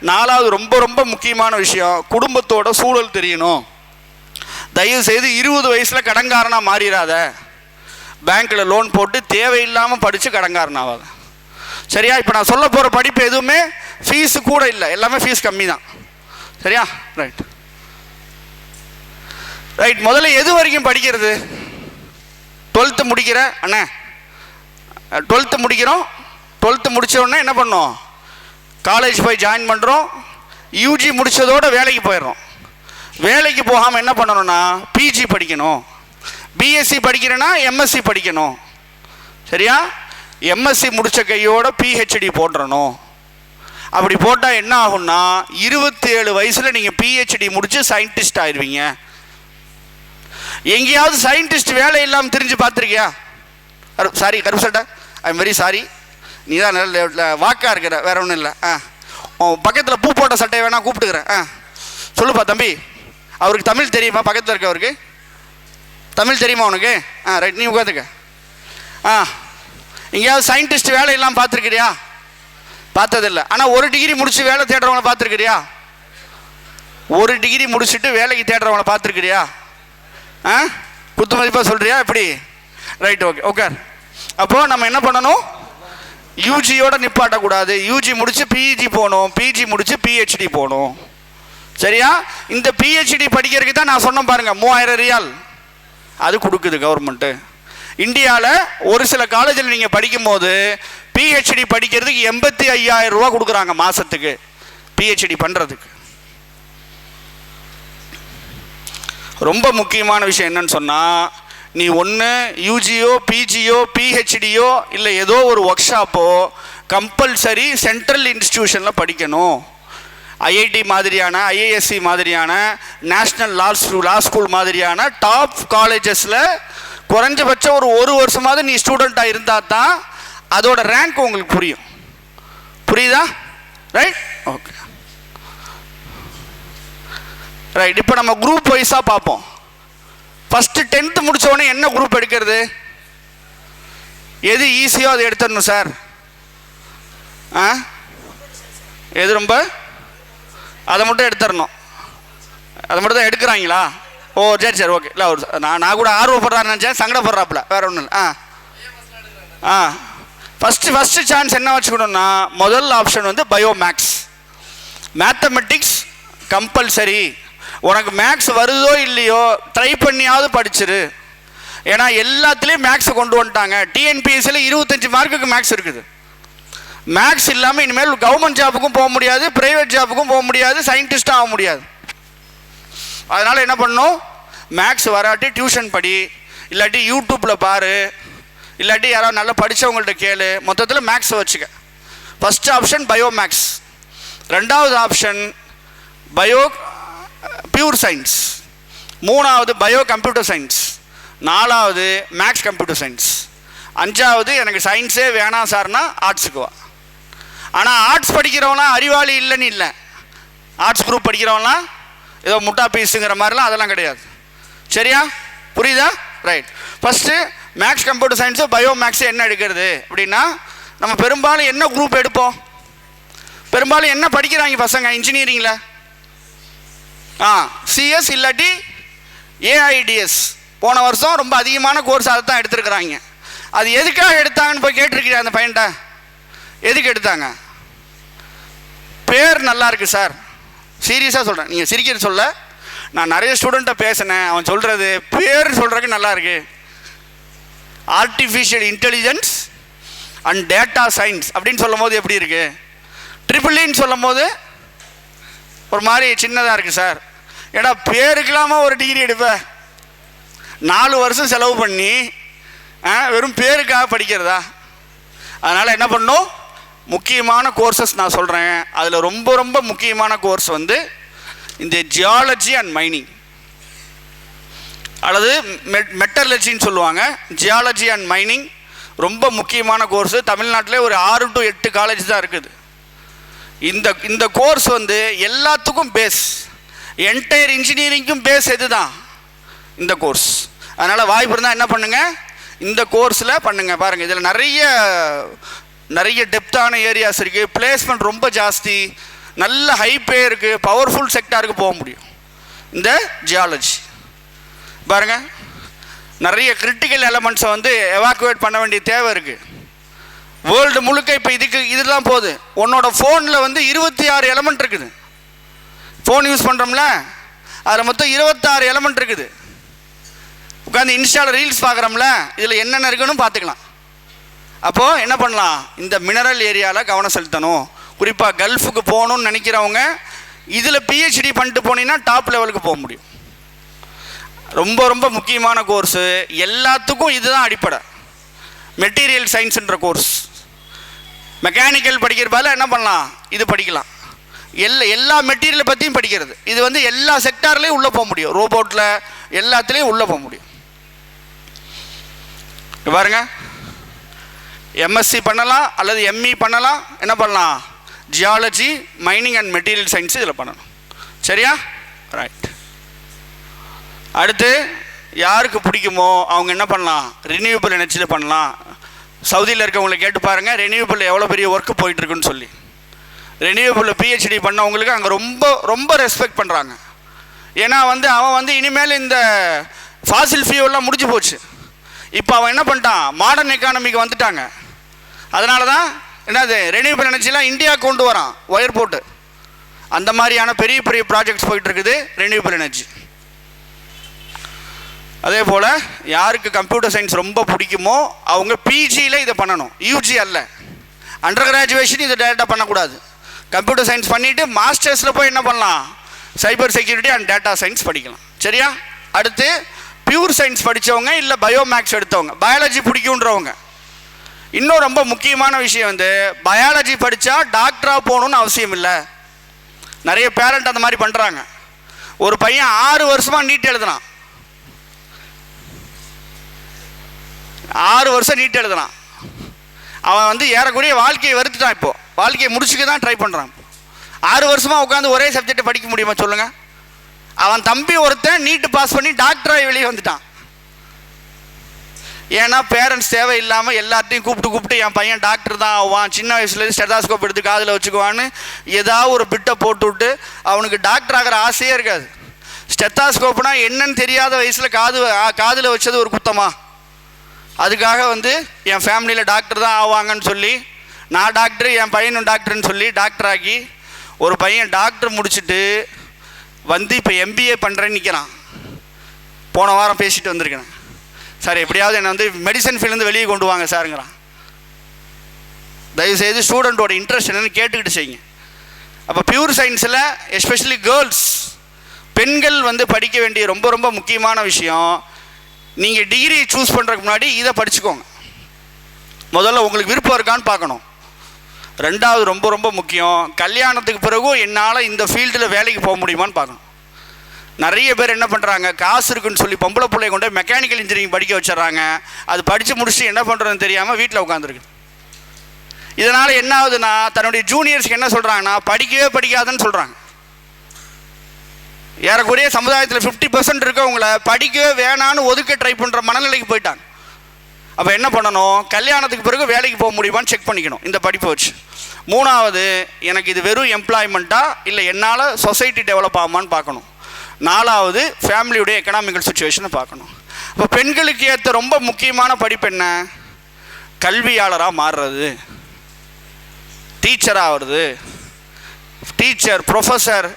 4வது ரொம்ப முக்கியமான விஷயம், குடும்பத்தோட சூழல் தெரியணும். தயவு செய்து 20 வயசில் கடன்காரனாக மாறிடாத. பேங்க்கில் லோன் போட்டு தேவையில்லாமல் படித்து கடன்காரனாகாத. சரியா? இப்போ நான் சொல்ல போகிற படிப்பு எதுவுமே ஃபீஸு கூட இல்லை, எல்லாமே ஃபீஸ் கம்மி தான். சரியா? Right right. முதல்ல எது வரைக்கும் படிக்கிறது? 12th முடிக்கிற அண்ணே, 12th முடிக்கிறோம். 12th முடித்த உடனே என்ன பண்ணோம்? காலேஜ் போய் ஜாயின் பண்ணுறோம். யூஜி முடித்ததோடு வேலைக்கு போயிடுறோம். வேலைக்கு போகாமல் என்ன பண்ணணும்னா பிஜி படிக்கணும். பிஎஸ்சி படிக்கிறேன்னா எம்எஸ்சி படிக்கணும். சரியா? எம்எஸ்சி முடித்த கையோட பிஹெச்டி போட்டுறணும். அப்படி போட்டால் என்ன ஆகும்னா 27 வயசில் நீங்கள் பிஹெச்டி முடித்து சயின்டிஸ்ட் ஆயிடுவீங்க. எங்கேயாவது சயின்டிஸ்ட் வேலை இல்லாமல் தெரிஞ்சு பார்த்துருக்கியா? சாரி கருப்பு சட்டை, ஐ எம் வெரி சாரி, நீ தான் நல்ல வாக்காக இருக்கிற, வேற ஒன்றும் இல்லை. பக்கத்தில் பூ போட்ட சட்டையை வேணா கூப்பிட்டுக்கிறேன். சொல்லுப்பா தம்பி, அவருக்கு தமிழ் தெரியுமா? பக்கத்தில் இருக்கவருக்கு தமிழ் தெரியுமா உனக்கு? ரைட், நீ உட்காந்துக்க. எங்கேயாவது சயின்டிஸ்ட் வேலை இல்லாமல் பார்த்துருக்கிறியா? பார்த்ததில்லை. ஆனால் ஒரு டிகிரி முடிச்சு வேலை தேடுறவங்களை பார்த்துருக்கிறியா? ஒரு டிகிரி முடிச்சுட்டு வேலைக்கு தேடுறவங்களை பார்த்துருக்கிறியா? குத்து மதிப்பாக சொல்கிறியா? எப்படி? Right, okay okay. அப்போது நம்ம என்ன பண்ணணும்? யூஜியோட நிப்பாட்டக்கூடாது. யூஜி முடித்து பிஜி போகணும், பிஜி முடித்து பிஹெச்டி போகணும். சரியா? இந்த பிஹெச்டி படிக்கிறதுக்கு தான் நான் சொன்னேன் பாருங்கள், 3000 ரியால் அது கொடுக்குது கவர்மெண்ட்டு. இந்தியாவில் ஒரு சில காலேஜில் நீங்கள் படிக்கும்போது பிஹெச்டி படிக்கிறதுக்கு 85,000 ரூபா கொடுக்குறாங்க மாதத்துக்கு பிஹெச்டி பண்ணுறதுக்கு. ரொம்ப முக்கியமான விஷயம் என்னன்னு சொன்னால், நீ ஒன்று யூஜியோ பிஜியோ பிஹெச்டியோ இல்லை ஏதோ ஒரு ஒர்க் ஷாப்போ கம்பல்சரி சென்ட்ரல் இன்ஸ்டிடியூஷனில் படிக்கணும். ஐஐடி மாதிரியான, ஐஏஎஸ்சி மாதிரியான, நேஷ்னல் லா ஸ்கூல் மாதிரியான டாப் காலேஜஸில் குறைஞ்சபட்சம் ஒரு வருஷமாவது நீ ஸ்டூடெண்ட்டாக இருந்தால் தான் அதோட ரேங்க் உங்களுக்கு புரியும். புரியுதா? Right, okay right. இப்போ நம்ம குரூப் வைஸாக பார்ப்போம். ஃபஸ்ட்டு 10th முடித்தவொடனே என்ன குரூப் எடுக்கிறது? எது ஈஸியோ அதை எடுத்துடணும் சார். எது ரொம்ப அதை மட்டும் எடுத்துடணும். அதை மட்டும் தான் எடுக்கிறாங்களா? ஓ சரி சரி, ஓகே. இல்லை ஒரு நான் கூட ஆர்வப்படுறான்னு நினச்சேன், சங்கடப்படுறாப்புல, வேறு ஒன்றும் இல்லை. ஃபஸ்ட்டு சான்ஸ் என்ன வச்சுக்கணும்னா, முதல் ஆப்ஷன் வந்து பயோமேக்ஸ். Mathematics compulsory. உனக்கு மேக்ஸ் வருதோ இல்லையோ ட்ரை பண்ணியாவது படிச்சிரு. ஏன்னா எல்லாத்துலேயும் மேக்ஸை கொண்டு வந்துட்டாங்க. டிஎன்பிஎஸ்சியில் 25 மார்க்குக்கு மேக்ஸ் இருக்குது. மேக்ஸ் இல்லாமல் இனிமேல் கவர்மெண்ட் ஜாபுக்கும் போக முடியாது, ப்ரைவேட் ஜாபுக்கும் போக முடியாது, சயின்டிஸ்ட்டும் ஆக முடியாது. அதனால் என்ன பண்ணணும்? மேக்ஸ் வராட்டி டியூஷன் படி, இல்லாட்டி யூடியூப்பில் பாரு, இல்லாட்டி யாராவது நல்லா படித்தவங்கள்ட்ட கேளு. மொத்தத்தில் மேக்ஸை வச்சுக்க. First option bio maths. ரெண்டாவது ஆப்ஷன் பயோ பியூர் சயின்ஸ். மூணாவது பயோ கம்ப்யூட்டர் சயின்ஸ். நாலாவது மேக்ஸ் கம்ப்யூட்டர் சயின்ஸ். அஞ்சாவது எனக்கு சயின்ஸே வேணாம் சார்னா ஆர்ட்ஸுக்கு வா. ஆனால் ஆர்ட்ஸ் படிக்கிறவங்களாம் அறிவாளி இல்லைன்னு இல்லை. ஆர்ட்ஸ் குரூப் படிக்கிறவங்களாம் ஏதோ முட்டா பீஸுங்கிற மாதிரிலாம் அதெல்லாம் கிடையாது. சரியா? புரியுதா? Right. First maths computer science bio maths என்ன எடுக்கிறது அப்படின்னா, நம்ம பெரும்பாலும் என்ன குரூப் எடுப்போம்? பெரும்பாலும் என்ன படிக்கிறாங்க பசங்க இன்ஜினியரிங்கில்? சிஎஸ் இல்லாட்டி ஏஐடிஎஸ். போன வருஷம் ரொம்ப அதிகமான கோர்ஸ் அதை தான் எடுத்துருக்குறாங்க. அது எதுக்காக எடுத்தாங்கன்னு போய் கேட்டிருக்கிறேன் அந்த பையன்ட்ட. எதுக்கு எடுத்தாங்க? பேர் நல்லா இருக்கு சார். சீரியஸாக சொல்கிறேன், நீங்கள் சிரிக்கிறது சொல்ல. நான் நிறைய ஸ்டூடெண்ட்டை பேசினேன், அவன் சொல்கிறது பேர் சொல்கிறதுக்கு நல்லா இருக்கு. Artificial intelligence and data science அப்படின்னு சொல்லும் போது எப்படி இருக்கு? ட்ரிபிள்இன்னு சொல்லும் போது ஒரு மாதிரி சின்னதாக இருக்குது சார். ஏடா பேருக்கலாமா ஒரு டிகிரி எடுப்பேன்? 4 வருஷம் செலவு பண்ணி வெறும் பேருக்காக படிக்கிறதா? அதனால் என்ன பண்ணணும்? முக்கியமான கோர்சஸ் நான் சொல்கிறேன். அதில் ரொம்ப ரொம்ப முக்கியமான கோர்ஸ் வந்து இந்த ஜியாலஜி அண்ட் மைனிங், அல்லது மெட்டலர்ஜின்னு சொல்லுவாங்க. ஜியாலஜி அண்ட் மைனிங் ரொம்ப முக்கியமான கோர்ஸு. தமிழ்நாட்டிலே ஒரு 6 to 8 காலேஜ் தான் இருக்குது. இந்த கோர்ஸ் வந்து எல்லாத்துக்கும் பேஸ். என்டையர் இன்ஜினியரிங்கும் பேஸ் எது தான்? இந்த கோர்ஸ். அதனால் வாய்ப்பு இருந்தால் என்ன பண்ணுங்கள், இந்த கோர்ஸில் பண்ணுங்கள். பாருங்கள், இதில் நிறைய டெப்த்தான ஏரியாஸ் இருக்குது. பிளேஸ்மெண்ட் ரொம்ப ஜாஸ்தி, நல்ல ஹை பே இருக்குது, பவர்ஃபுல் செக்டாருக்கு போக முடியும். இந்த ஜியாலஜி பாருங்கள், நிறைய கிரிட்டிக்கல் எலமெண்ட்ஸை வந்து எவாக்குவேட் பண்ண வேண்டிய தேவை இருக்குது. வேர்ல்டு முழுக்க இப்போ இதுதான் போகுது. உன்னோட ஃபோனில் வந்து 26 எலமெண்ட் இருக்குது. ஃபோன் யூஸ் பண்ணுறோம்ல, அதில் மொத்தம் 26 எலமெண்ட் இருக்குது. உட்காந்து இன்ஸ்டாவில் ரீல்ஸ் பார்க்குறோம்ல, இதில் என்னென்ன இருக்குன்னு பார்த்துக்கலாம். அப்போது என்ன பண்ணலாம், இந்த மினரல் ஏரியாவில் கவனம் செலுத்தணும். குறிப்பாக கல்ஃபுக்கு போகணுன்னு நினைக்கிறவங்க இதில் பிஹெச்டி பண்ணிட்டு போனீங்கன்னா டாப் லெவலுக்கு போக முடியும். ரொம்ப ரொம்ப முக்கியமான கோர்ஸு, எல்லாத்துக்கும் இதுதான் அடிப்படை. மெட்டீரியல் சயின்ஸுன்ற கோர்ஸ், மெக்கானிக்கல் படிக்கிறதால என்ன பண்ணலாம், இது படிக்கலாம். எல்லா மெட்டீரியலை பற்றியும் படிக்கிறது. இது வந்து எல்லா செக்டார்லேயும் உள்ளே போக முடியும். ரோபோட்டில் எல்லாத்துலேயும் உள்ளே போக முடியும். பாருங்க, எம்எஸ்சி பண்ணலாம் அல்லது எம்இ பண்ணலாம். என்ன பண்ணலாம், geology, mining and material science இதில் பண்ணணும். சரியா? ரைட். அடுத்து யாருக்கு பிடிக்குமோ அவங்க என்ன பண்ணலாம், ரினியூவபிள் எனர்ஜியில் பண்ணலாம். சவுதியில் இருக்கவங்களை கேட்டு பாருங்கள், ரினியூவபிள் எவ்வளோ பெரிய ஒர்க்கு போயிட்டுருக்குன்னு சொல்லி. ரினியூவபிளில் பிஹெச்டி பண்ணவங்களுக்கு அங்கே ரொம்ப ரொம்ப ரெஸ்பெக்ட் பண்ணுறாங்க. ஏன்னா வந்து அவன் வந்து இனிமேல் இந்த ஃபாசில் ஃபியூவெல்லாம் முடிஞ்சு போச்சு. இப்போ அவன் என்ன பண்ணிட்டான், மாடர்ன் எக்கானமிக்கு வந்துட்டாங்க. அதனால தான் என்னது ரெனியூவபிள் எனர்ஜிலாம் இந்தியா கொண்டு வரான் ஒயர் போட்டு. அந்த மாதிரியான பெரிய பெரிய ப்ராஜெக்ட்ஸ் போயிட்டுருக்குது ரெனியூவபிள் எனர்ஜி. அதே போல் யாருக்கு கம்ப்யூட்டர் சயின்ஸ் ரொம்ப பிடிக்குமோ அவங்க பிஜியில் இதை பண்ணணும், யூஜி அல்ல. அண்டர் கிராஜுவேஷன் இதை டேரெக்டாக பண்ணக்கூடாது. கம்ப்யூட்டர் சயின்ஸ் பண்ணிவிட்டு மாஸ்டர்ஸில் போய் என்ன பண்ணலாம், cyber security and data science படிக்கலாம். சரியா? அடுத்து பியூர் சயின்ஸ் படித்தவங்க இல்லை பயோமேக்ஸ் எடுத்தவங்க, பயாலஜி பிடிக்குன்றவங்க. இன்னும் ரொம்ப முக்கியமான விஷயம் வந்து பயாலஜி படித்தா டாக்டராக போகணுன்னு அவசியம் இல்லை. நிறைய பேரண்ட் அந்த மாதிரி பண்ணுறாங்க. ஒரு பையன் 6 வருஷமாக நீட் எழுதுனான், 6 வருஷம் நீட் எழுதுனான். அவன் வந்து ஏறக்குறைய வாழ்க்கையை வெறுத்துட்டான். இப்போது வாழ்க்கையை முடிச்சுக்க தான் ட்ரை பண்ணுறான். 6 வருஷமாக உட்காந்து ஒரே சப்ஜெக்டை படிக்க முடியுமா சொல்லுங்கள்? அவன் தம்பி ஒருத்தன் நீட்டு பாஸ் பண்ணி டாக்டராக வெளியே வந்துட்டான். ஏன்னா பேரண்ட்ஸ் தேவையில்லாமல் எல்லாத்தையும் கூப்பிட்டு என் பையன் டாக்டர் தான் ஆவான், சின்ன வயசுலேருந்து ஸ்டெதாஸ்கோப் எடுத்து காதில் வச்சுக்குவான்னு ஏதாவது ஒரு பிட்டை போட்டுவிட்டு அவனுக்கு டாக்டர் ஆகிற ஆசையே இருக்காது. ஸ்டெத்தாஸ்கோப்னா என்னன்னு தெரியாத வயசில் காதில் வச்சது ஒரு குத்தமா? அதுக்காக வந்து என் ஃபேமிலியில் டாக்டர் தான் ஆவாங்கன்னு சொல்லி நான் டாக்டர், என் பையனும் டாக்டர்னு சொல்லி டாக்டர் ஆக்கி ஒரு பையன் டாக்டர் முடிச்சுட்டு வந்து இப்போ எம்பிஏ பண்ணுறேன்னு நிற்கிறான். போன வாரம் பேசிட்டு வந்திருக்கேன். சார் எப்படியாவது என்னை வந்து மெடிசன் ஃபீல்ட்லேருந்து வெளியே கொண்டு வாங்க சாருங்கிறான். தயவுசெய்து ஸ்டூடெண்ட்டோட இன்ட்ரெஸ்ட் என்னென்னு கேட்டுக்கிட்டு செய்யுங்க. அப்போ பியூர் சயின்ஸில் எஸ்பெஷலி கேர்ள்ஸ், பெண்கள் வந்து படிக்க வேண்டிய ரொம்ப ரொம்ப முக்கியமான விஷயம். நீங்கள் டிகிரி சூஸ் பண்ணுறதுக்கு முன்னாடி இதை படிச்சுக்கோங்க. முதல்ல உங்களுக்கு விருப்பம் இருக்கான்னு பார்க்கணும். ரெண்டாவது ரொம்ப ரொம்ப முக்கியம், கல்யாணத்துக்கு பிறகும் என்னால் இந்த ஃபீல்டில் வேலைக்கு போக முடியுமான்னு பார்க்கணும். நிறைய பேர் என்ன பண்ணுறாங்க, காசு இருக்குன்னு சொல்லி பொம்பளை பிள்ளைய கொண்டு மெக்கானிக்கல் இன்ஜினியரிங் படிக்க வச்சிடறாங்க. அது படித்து முடிச்சுட்டு என்ன பண்ணுறதுன்னு தெரியாமல் வீட்டில் உட்காந்துருக்கு. இதனால் என்ன ஆகுதுன்னா, தன்னுடைய ஜூனியர்ஸ்க்கு என்ன சொல்கிறாங்கன்னா, படிக்கவே படிக்காதுன்னு சொல்கிறாங்க. ஏறக்குறைய சமுதாயத்தில் 50% இருக்கவங்கள படிக்கவே வேணான்னு ஒதுக்க ட்ரை பண்ணுற மனநிலைக்கு போயிட்டாங்க. அப்போ என்ன பண்ணணும், கல்யாணத்துக்கு பிறகு வேலைக்கு போக முடியுமான்னு செக் பண்ணிக்கணும் இந்த படிப்பை வச்சு. மூணாவது, எனக்கு இது வெறும் எம்ப்ளாய்மெண்ட்டா இல்லை என்னால் சொசைட்டி டெவலப் ஆகுமான்னு பார்க்கணும். நாலாவது, ஃபேமிலியுடைய எக்கனாமிக்கல் சுச்சுவேஷனை பார்க்கணும். இப்போ பெண்களுக்கு ஏற்ற ரொம்ப முக்கியமான படிப்பு என்ன, கல்வியாளராக மாறுறது, டீச்சராக வருது. டீச்சர், ப்ரொஃபஸர்,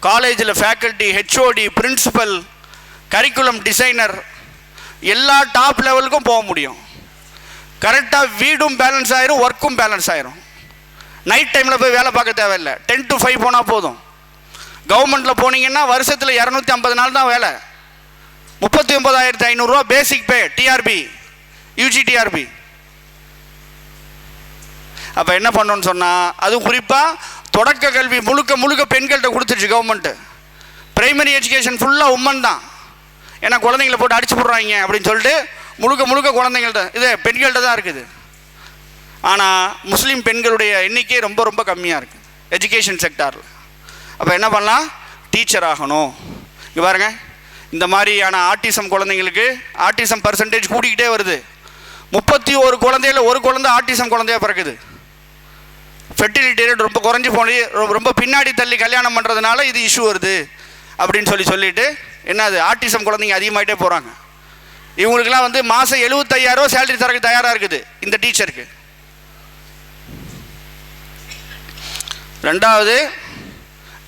காலேஜில் faculty, HOD, principal, curriculum designer, எல்லா டாப் லெவலுக்கும் போக முடியும். கரெக்டாக வீடும் பேலன்ஸ் ஆயிரும், ஒர்க்கும் பேலன்ஸ் ஆயிரும். நைட் டைமில் போய் வேலை பார்க்க தேவையில்லை, 10 to 5 போனால் போதும். கவர்மெண்ட்டில் போனீங்கன்னா வருஷத்தில் 250 நாள் தான் வேலை, 39,500 பேசிக் பே, டிஆர்பி, யூஜி டிஆர்பி. அப்போ என்ன பண்ணணும்னு சொன்னால், அதுவும் குறிப்பாக தொடக்க கல்வி முழுக்க பெண்கள்கிட்ட கொடுத்துருச்சு கவர்மெண்ட்டு. பிரைமரி எஜுகேஷன் ஃபுல்லாக உமன் தான். ஏன்னா குழந்தைங்கள போட்டு அடிச்சு போடுறாங்க அப்படின்னு சொல்லிட்டு முழுக்க குழந்தைங்கள்ட்ட இது பெண்கள்கிட்ட தான் இருக்குது. ஆனால் முஸ்லீம் பெண்களுடைய எண்ணிக்கை ரொம்ப ரொம்ப கம்மியாக இருக்குது எஜுகேஷன் செக்டாரில். அப்போ என்ன பண்ணலாம், டீச்சர் ஆகணும். இங்கே பாருங்கள், இந்த மாதிரியான ஆட்டிசம் குழந்தைங்களுக்கு ஆட்டிசம் பர்சன்டேஜ் கூட்டிக்கிட்டே வருது. 31 குழந்தையில் ஒரு குழந்தை ஆட்டிசம் குழந்தையாக பிறக்குது. ஃபெர்டிலிட்டி ரேட் ரொம்ப குறைஞ்சி போய் ரொம்ப பின்னாடி தள்ளி கல்யாணம் பண்ணுறதுனால இது இஷ்யூ வருது அப்படின்னு சொல்லிட்டு என்னது ஆட்டிசம் குழந்தைங்க அதிகமாகிட்டே போகிறாங்க. இவங்களுக்கெல்லாம் வந்து மாதம் 75,000 சேலரி தரக்கு தயாராக இருக்குது இந்த டீச்சருக்கு. ரெண்டாவது,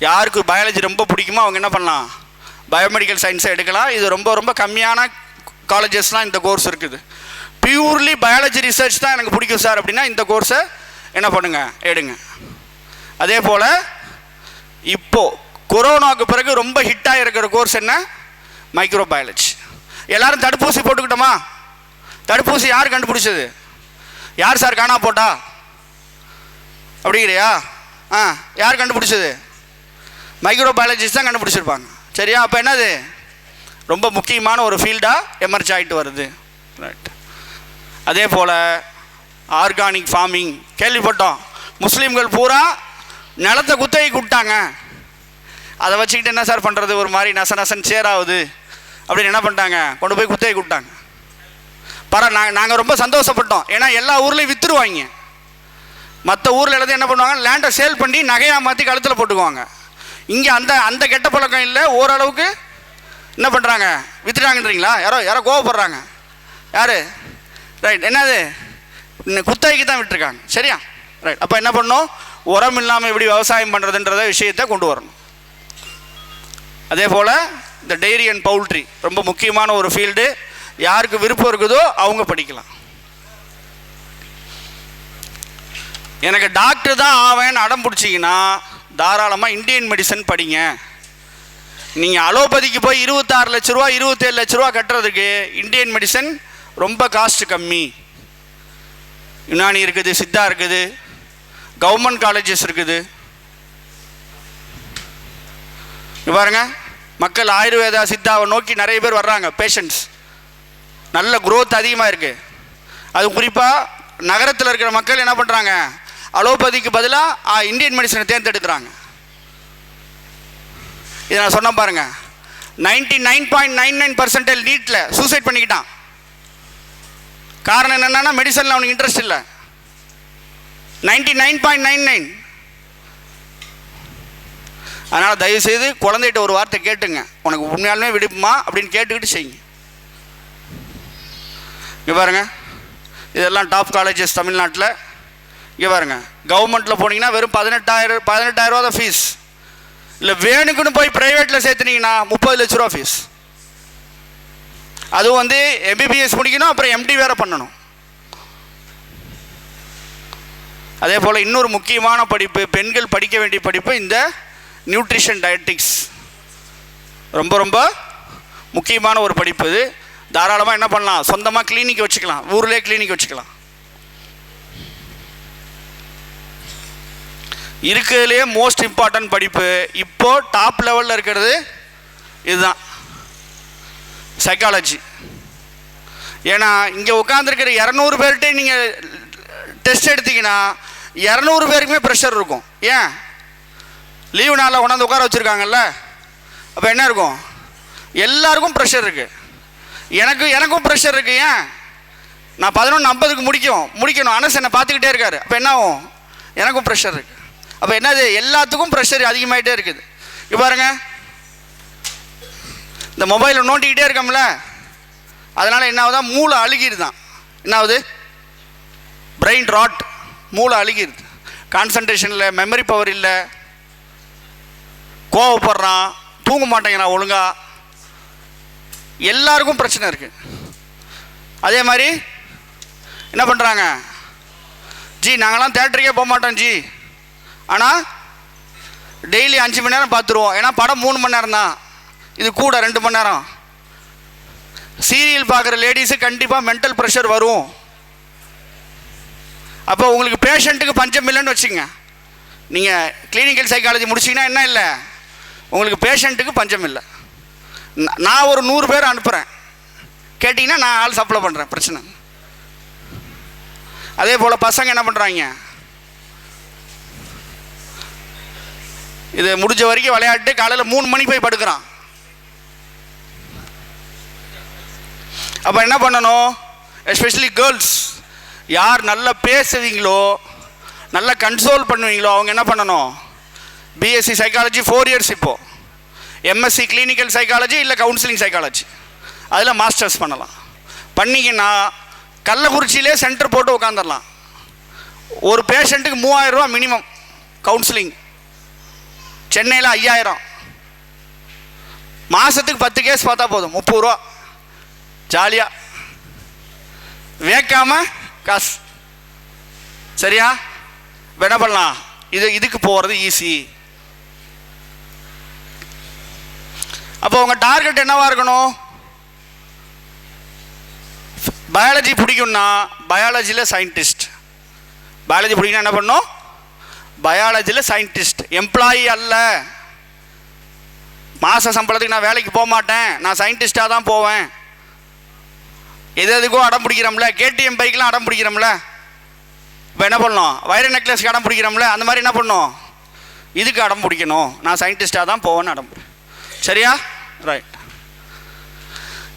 யாருக்கு பயாலஜி ரொம்ப பிடிக்குமோ அவங்க என்ன பண்ணலாம், பயோமெடிக்கல் சயின்ஸை எடுக்கலாம். இது ரொம்ப ரொம்ப கம்மியான காலேஜஸ்லாம் இந்த கோர்ஸ் இருக்குது. பியூர்லி பயாலஜி ரிசர்ச் தான் எனக்கு பிடிக்கும் சார் அப்படின்னா இந்த கோர்ஸை என்ன பண்ணுங்க, எடுங்க. அதே போல் இப்போது கொரோனாவுக்கு பிறகு ரொம்ப ஹிட்டாக இருக்கிற கோர்ஸ் என்ன, மைக்ரோ பயாலஜி. எல்லாரும் தடுப்பூசி போட்டுக்கிட்டோமா? தடுப்பூசி யார் கண்டுபிடிச்சது? யார் சார் காணா போட்டா அப்படிங்கிறியா? யார் கண்டுபிடிச்சது? மைக்ரோ பயாலஜிஸ்ட் தான் கண்டுபிடிச்சிருப்பாங்க. சரியா? அப்போ என்னது, ரொம்ப முக்கியமான ஒரு ஃபீல்டாக எமர்ஜ் ஆகிட்டு வருது. ரைட். அதே போல் ஆர்கானிக் ஃபார்மிங் கேள்விப்பட்டோம். முஸ்லீம்கள் பூரா நிலத்தை குத்தகைக்கு விட்டாங்க. அதை வச்சுக்கிட்டு என்ன சார் பண்ணுறது, ஒரு மாதிரி நசன் சேராகுது அப்படின்னு என்ன பண்ணிட்டாங்க, கொண்டு போய் குத்தகைக்கு விட்டாங்க. நாங்கள் ரொம்ப சந்தோஷப்பட்டோம். ஏன்னா எல்லா ஊர்லேயும் விற்றுருவாங்க. மற்ற ஊரில் எல்லாத்தையும் என்ன பண்ணுவாங்க, லேண்டை சேல் பண்ணி நகையாக மாற்றி கழுத்தில் போட்டுக்குவாங்க. இங்கே அந்த கெட்ட பழக்கம் இல்லை. ஓரளவுக்கு என்ன பண்ணுறாங்க, விற்றுட்டாங்கன்றீங்களா? யாரோ கோவப்படுறாங்க. யார்? ரைட். என்னது, குத்தகைக்கு தான் விட்டுருக்காங்க. சரியா? ரைட். அப்போ என்ன பண்ணணும், உரம் இல்லாமல் எப்படி விவசாயம் பண்ணுறதுன்றத விஷயத்தை கொண்டு வரணும். அதே போல் இந்த டெய்ரி அண்ட் பவுல்ட்ரி ரொம்ப முக்கியமான ஒரு ஃபீல்டு. யாருக்கு விருப்பம் இருக்குதோ அவங்க படிக்கலாம். எனக்கு டாக்டர் தான் ஆவேன்னு அடம் பிடிச்சிங்கன்னா தாராளமாக இந்தியன் மெடிசன் படிங்க. நீங்கள் அலோபதிக்கு போய் 26 லட்ச ரூபா 27 லட்ச ரூபா கட்டுறதுக்கு இந்தியன் மெடிசன் ரொம்ப காஸ்ட் கம்மி. யுனானி இருக்குது, சித்தா இருக்குது, கவர்மெண்ட் காலேஜஸ் இருக்குது. பாருங்க, மக்கள் ஆயுர்வேதா சித்தாவை நோக்கி நிறைய பேர் வர்றாங்க. பேஷண்ட்ஸ் நல்ல குரோத் அதிகமாக இருக்குது. அது குறிப்பாக நகரத்தில் இருக்கிற மக்கள் என்ன பண்ணுறாங்க, அலோபதிக்கு பதிலாக இந்தியன் மெடிசனை தேர்ந்தெடுக்கிறாங்க. இதை நான் சொன்ன பாருங்க, 99.99% நீட்டில் சூசைட் பண்ணிக்கிட்டான். காரணம் என்னென்னா மெடிசனில் அவனுக்கு இன்ட்ரெஸ்ட் இல்லை. 99.99. அதனால் தயவுசெய்து குழந்தைகிட்ட ஒரு வார்த்தை கேட்டுங்க, உனக்கு உண்மையாலுமே விடுப்புமா அப்படின்னு கேட்டுக்கிட்டு செய்யுங்க. இங்கே பாருங்கள், இதெல்லாம் டாப் காலேஜஸ் தமிழ்நாட்டில். இங்கே பாருங்கள், கவர்மெண்ட்டில் போனீங்கன்னா வெறும் 18,000 ரூபா தான் ஃபீஸ். இல்லை வேணுக்குன்னு போய் ப்ரைவேட்டில் சேர்த்துனீங்கன்னா 30 லட்ச ரூபா ஃபீஸ். அதுவும் எம்பிபிஎஸ் முடிக்கணும், அப்புறம் எம்டி வேறு பண்ணணும். அதே போல் இன்னொரு முக்கியமான படிப்பு, பெண்கள் படிக்க வேண்டிய படிப்பு இந்த நியூட்ரிஷன் டயட்டிக்ஸ். ரொம்ப ரொம்ப முக்கியமான ஒரு படிப்பு இது. தாராளமாக என்ன பண்ணலாம், சொந்தமாக கிளினிக் வச்சுக்கலாம், ஊர்லேயே கிளினிக் வச்சுக்கலாம். இருக்கிறதுலேயே மோஸ்ட் இம்பார்ட்டன்ட் படிப்பு இப்போது டாப் லெவலில் இருக்கிறது இதுதான், சைக்காலஜி. ஏன்னா இங்கே உட்காந்துருக்கிற 200 பேர்கிட்ட நீங்கள் டெஸ்ட் எடுத்தீங்கன்னா 200 பேருக்குமே ப்ரெஷர் இருக்கும். ஏன், லீவு நாளில் கொண்டாந்து உட்கார வச்சுருக்காங்கல்ல, அப்போ என்ன இருக்கும், எல்லாருக்கும் ப்ரெஷர் இருக்குது. எனக்கும் ப்ரெஷர் இருக்குது. ஏன், நான் 11:50 முடிக்கணும். அனஸ் என்னை பார்த்துக்கிட்டே இருக்காரு. அப்போ என்ன ஆகும், எனக்கும் ப்ரெஷர் இருக்குது. அப்போ என்னது, எல்லாத்துக்கும் ப்ரெஷர் அதிகமாகிட்டே இருக்குது. இப்போ பாருங்க, இந்த மொபைலை நோண்டிக்கிட்டே இருக்கோம்ல, அதனால் என்ன ஆகுதா, மூளை அழுகிடுதான். என்ன ஆகுது, பிரெயின் ராட், மூளை அழுகிடுது. கான்சன்ட்ரேஷன் இல்லை, மெமரி பவர் இல்லை, கோவப்படுறான், தூங்க மாட்டேங்கிறான் ஒழுங்கா. எல்லாருக்கும் பிரச்சனை இருக்குது. அதே மாதிரி என்ன பண்ணுறாங்க, ஜி நாங்களாம் தேட்டருக்கே போக மாட்டோம் ஜி, ஆனால் டெய்லி 5 மணி நேரம் பார்த்துருவோம். ஏன்னா படம் 3 மணி நேரம் தான், இது கூட 2 மணி நேரம். சீரியல் பார்க்குற லேடிஸு கண்டிப்பாக மென்டல் ப்ரெஷர் வரும். அப்போ உங்களுக்கு பேஷண்ட்டுக்கு பஞ்சம் இல்லைன்னு வச்சுங்க. நீங்கள் கிளினிக்கல் சைக்காலஜி முடிச்சிங்கன்னா என்ன இல்லை, உங்களுக்கு பேஷண்ட்டுக்கு பஞ்சம் இல்லை. நான் ஒரு 100 பேர் அனுப்புகிறேன், கேட்டிங்கன்னா நான் ஆள் சப்ளை பண்ணுறேன், பிரச்சனை. அதே போல் பசங்க என்ன பண்ணுறாங்க, இது முடிஞ்ச வரைக்கும் விளையாட்டு காலையில் 3 மணிக்கு போய் படுக்கிறான். அப்போ என்ன பண்ணணும், எஸ்பெஷலி கேர்ள்ஸ், யார் நல்லா பேசுவீங்களோ, நல்லா கன்சோல் பண்ணுவீங்களோ அவங்க என்ன பண்ணணும், பிஎஸ்சி சைக்காலஜி 4 இயர்ஸ், இப்போது எம்எஸ்சி கிளினிக்கல் சைக்காலஜி இல்லை கவுன்சிலிங் சைக்காலஜி, அதில் மாஸ்டர்ஸ் பண்ணலாம். பண்ணிங்கன்னா கள்ளக்குறிச்சியிலே சென்டர் போட்டு உட்காந்துடலாம். ஒரு பேஷண்ட்டுக்கு 3000 ரூபா மினிமம் கவுன்சிலிங் சென்னையில் 5000, மாதத்துக்கு 10 கேஸ் பார்த்தா போதும், 30 ரூபா, ஜாலியாக வேக்காம காசு. சரியா? என்ன பண்ணலாம்? இதுக்கு போகிறது ஈஸி. அப்போ உங்கள் டார்கெட் என்னவா இருக்கணும்? பயாலஜி பிடிக்கும்னா பயாலஜியில் சயின்டிஸ்ட். பயாலஜி பிடிக்குன்னா என்ன பண்ணணும்? பயாலஜியில் சயின்டிஸ்ட். எம்ப்ளாயி அல்ல. மாத சம்பளத்துக்கு நான் வேலைக்கு போக மாட்டேன், நான் சயின்டிஸ்டாக தான் போவேன். எதுக்கோ அடம் பிடிக்கிறோம்ல, கேடிஎம் பைக்கெலாம் அடம் பிடிக்கிறோம்ல. இப்போ என்ன பண்ணணும்? வைர நெக்லஸ்க்கு அடம் பிடிக்கிறோம்ல, அந்த மாதிரி என்ன பண்ணணும்? இதுக்கு அடம் பிடிக்கணும், நான் சயின்டிஸ்டாக தான் போவேன்னு அடம் பிடி. சரியா? ரைட்.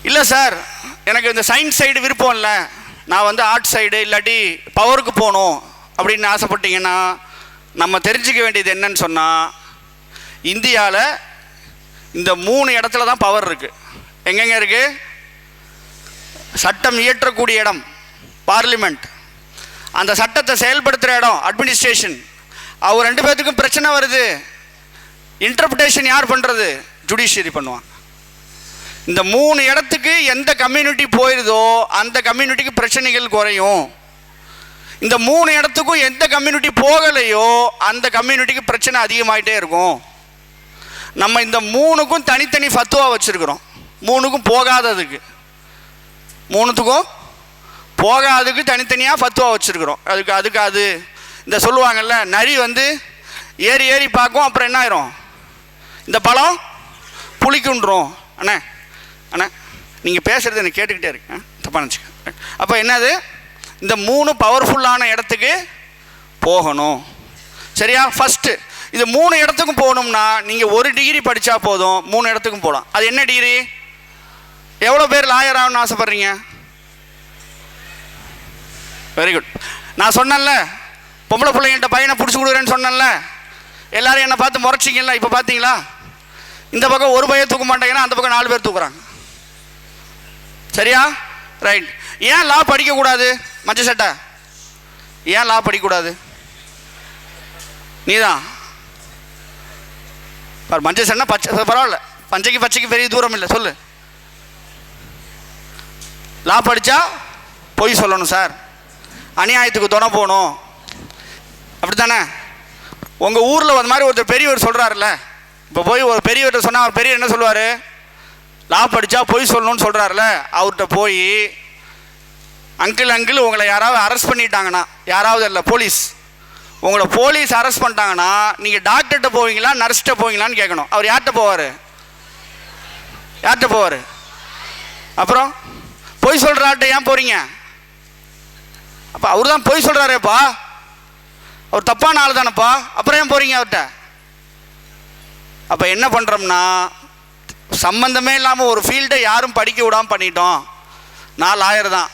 இல்லை சார், எனக்கு இந்த சயின்ஸ் சைடு விருப்பம் இல்லை, நான் வந்து ஆர்ட் சைடு இல்லாட்டி பவருக்கு போகணும் அப்படின்னு ஆசைப்பட்டீங்கன்னா, நம்ம தெரிஞ்சுக்க வேண்டியது என்னன்னு சொன்னால், இந்தியாவில் இந்த 3 இடத்துல தான் பவர் இருக்குது. எங்கெங்கே இருக்குது? சட்டம் இயற்றக்கூடிய இடம் பார்லிமெண்ட், அந்த சட்டத்தை செயல்படுத்துகிற இடம் அட்மினிஸ்ட்ரேஷன். அவர் 2 பேர்த்துக்கும் பிரச்சனை வருது, இன்டர்பிரேஷன் யார் பண்ணுறது? ஜுடிஷியரி பண்ணுவாங்க. இந்த 3 இடத்துக்கு எந்த கம்யூனிட்டி போயிருதோ அந்த கம்யூனிட்டிக்கு பிரச்சனைகள் குறையும். இந்த 3 இடத்துக்கும் எந்த கம்யூனிட்டி போகலையோ அந்த கம்யூனிட்டிக்கு பிரச்சனை அதிகமாகிட்டே இருக்கும். நம்ம இந்த 3க்கும் தனித்தனி ஃபத்துவா வச்சுருக்கிறோம். 3க்கும் போகாததுக்கு, 3த்துக்கும் போகாதுக்கு தனித்தனியாக ஃபத்துவா வச்சுருக்கிறோம். அதுக்கு அது இந்த சொல்லுவாங்கள்ல, நரி வந்து ஏறி ஏறி பார்க்கும், அப்புறம் என்ன ஆயிரும்? இந்த பழம் புளிக்குன்றோம். அண்ணே அண்ணா நீங்கள் பேசுகிறது எனக்கு கேட்டுக்கிட்டே இருக்கு, தப்பாக நினச்சிக்க. அப்போ என்னது? இந்த 3 பவர்ஃபுல்லான இடத்துக்கு போகணும். சரியா? ஃபஸ்ட்டு இது 3 இடத்துக்கும் போகணும்னா நீங்கள் 1 டிகிரி படித்தா போதும், 3 இடத்துக்கும் போகலாம். அது என்ன டிகிரி? எவ்வளோ பேர் லாயர் ஆகணும்னு ஆசைப்பட்றீங்க? Very good. நான் சொன்னேன்ல, பொம்பளை பிள்ளைங்கிட்ட பையனை பிடிச்சி கொடுக்குறேன்னு சொன்னேன்ல, எல்லாரும் என்னை பார்த்து முறைச்சிங்கல்ல. இப்போ பார்த்தீங்களா? இந்த பக்கம் 1 பையன் தூக்க மாட்டேங்கன்னா அந்த பக்கம் 4 பேர் தூக்குறாங்க. சரியா? ரைட். ஏன் லா படிக்கக்கூடாது? மஞ்ச சட்டை, ஏன் லா படிக்கக்கூடாது? நீதான் பார், மஞ்சள் சட்டை பச்சை பரவாயில்ல, பஞ்சைக்கு பச்சைக்கு பெரிய தூரம் இல்லை. சொல்லு. லா படித்தா பொய் சொல்லணும் சார், அநியாயத்துக்கு துணை போகணும், அப்படி தானே? உங்கள் ஊரில் அந்த மாதிரி ஒருத்தர் பெரியவர் சொல்கிறாருல்ல, இப்போ போய் ஒரு பெரியவர்கிட்ட சொன்னால் அவர் பெரியவர் என்ன சொல்லுவார்? லா படித்தா பொய் சொல்லணும்னு சொல்கிறாருல, அவர்கிட்ட போய் அங்கிள் உங்களை யாராவது அரெஸ்ட் பண்ணிட்டாங்கன்னா, யாராவது இல்லை போலீஸ், உங்களை போலீஸ் அரெஸ்ட் பண்ணிட்டாங்கன்னா நீங்கள் டாக்டர்கிட்ட போவீங்களா நர்ஸ்கிட்ட போவீங்களான்னு கேட்கணும். அவர் யார்கிட்ட போவார்? யார்கிட்ட போவார்? அப்புறம் பொய் சொல்கிறார்கிட்ட ஏன் போகிறீங்க? அப்போ அவர் தான் பொய் சொல்கிறாரேப்பா, அவர் தப்பான ஆள் தானேப்பா, அப்புறம் ஏன் போகிறீங்க அவர்கிட்ட? அப்போ என்ன பண்ணுறோம்னா, சம்பந்தமே இல்லாமல் ஒரு ஃபீல்டை யாரும் படிக்க விடாமல் பண்ணிட்டோம். நான் லாயர் தான்,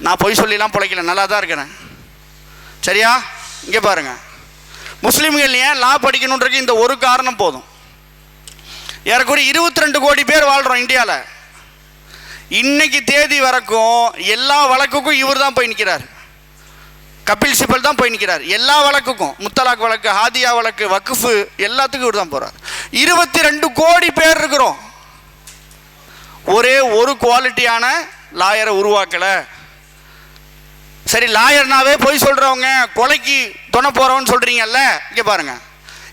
நான் பொய் சொல்லிலாம் பிழைக்கல, நல்லா தான் இருக்கிறேன். சரியா? இங்கே பாருங்கள், முஸ்லீம்கள் ஏன் லா படிக்கணுன்றதுக்கு இந்த ஒரு காரணம் போதும். ஏறக்குறைய 22 கோடி பேர் வாழ்கிறோம் இந்தியாவில். இன்னைக்கு தேதி வரைக்கும் எல்லா வழக்குக்கும் இவர் தான் போய் நிற்கிறார். கபில் சிபல் தான் போய் நிற்கிறார் எல்லா வழக்குக்கும். முத்தலாக் வழக்கு, ஹாதியா வழக்கு, வக்குஃபு, எல்லாத்துக்கும் இவர் தான் போகிறார். 22 கோடி பேர் இருக்கிறோம். ஒரே ஒரு குவாலிட்டியான லாயரை உருவாக்கலை. சரி, லாயர்னாவே பொய் சொல்கிறவங்க, கொலைக்கு துணை போகிறவன்னு சொல்கிறீங்கல்ல, இங்கே பாருங்கள்,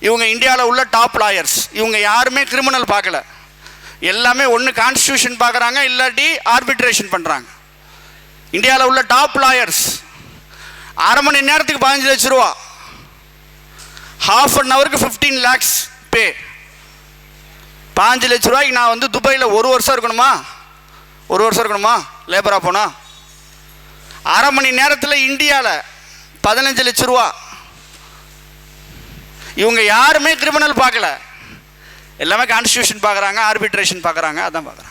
இவங்க இந்தியாவில் உள்ள டாப் லாயர்ஸ். இவங்க யாருமே கிரிமினல் பார்க்கல, எல்லாமே ஒன்று கான்ஸ்டியூஷன் பார்க்குறாங்க, இல்லாட்டி ஆர்பிட்ரேஷன் பண்ணுறாங்க. இந்தியாவில் உள்ள டாப் லாயர்ஸ் அரை மணி நேரத்துக்கு 15 லட்ச ரூபா, ½ அன் ஹவருக்கு 15 lakhs பே. 15 லட்ச ரூபாய்க்கு நான் வந்து துபாயில் 1 வருஷம் இருக்கணுமா? 1 வருஷம் இருக்கணுமா லேபராக போனால்? அரை மணி நேரத்தில் இந்தியாவில் 15 லட்ச ரூபா. இவங்க யாருமே கிரிமினல் பார்க்கல, எல்லாமே கான்ஸ்டியூஷன் பார்க்குறாங்க, ஆர்பிட்ரேஷன் பார்க்குறாங்க, அதான் பார்க்குறாங்க.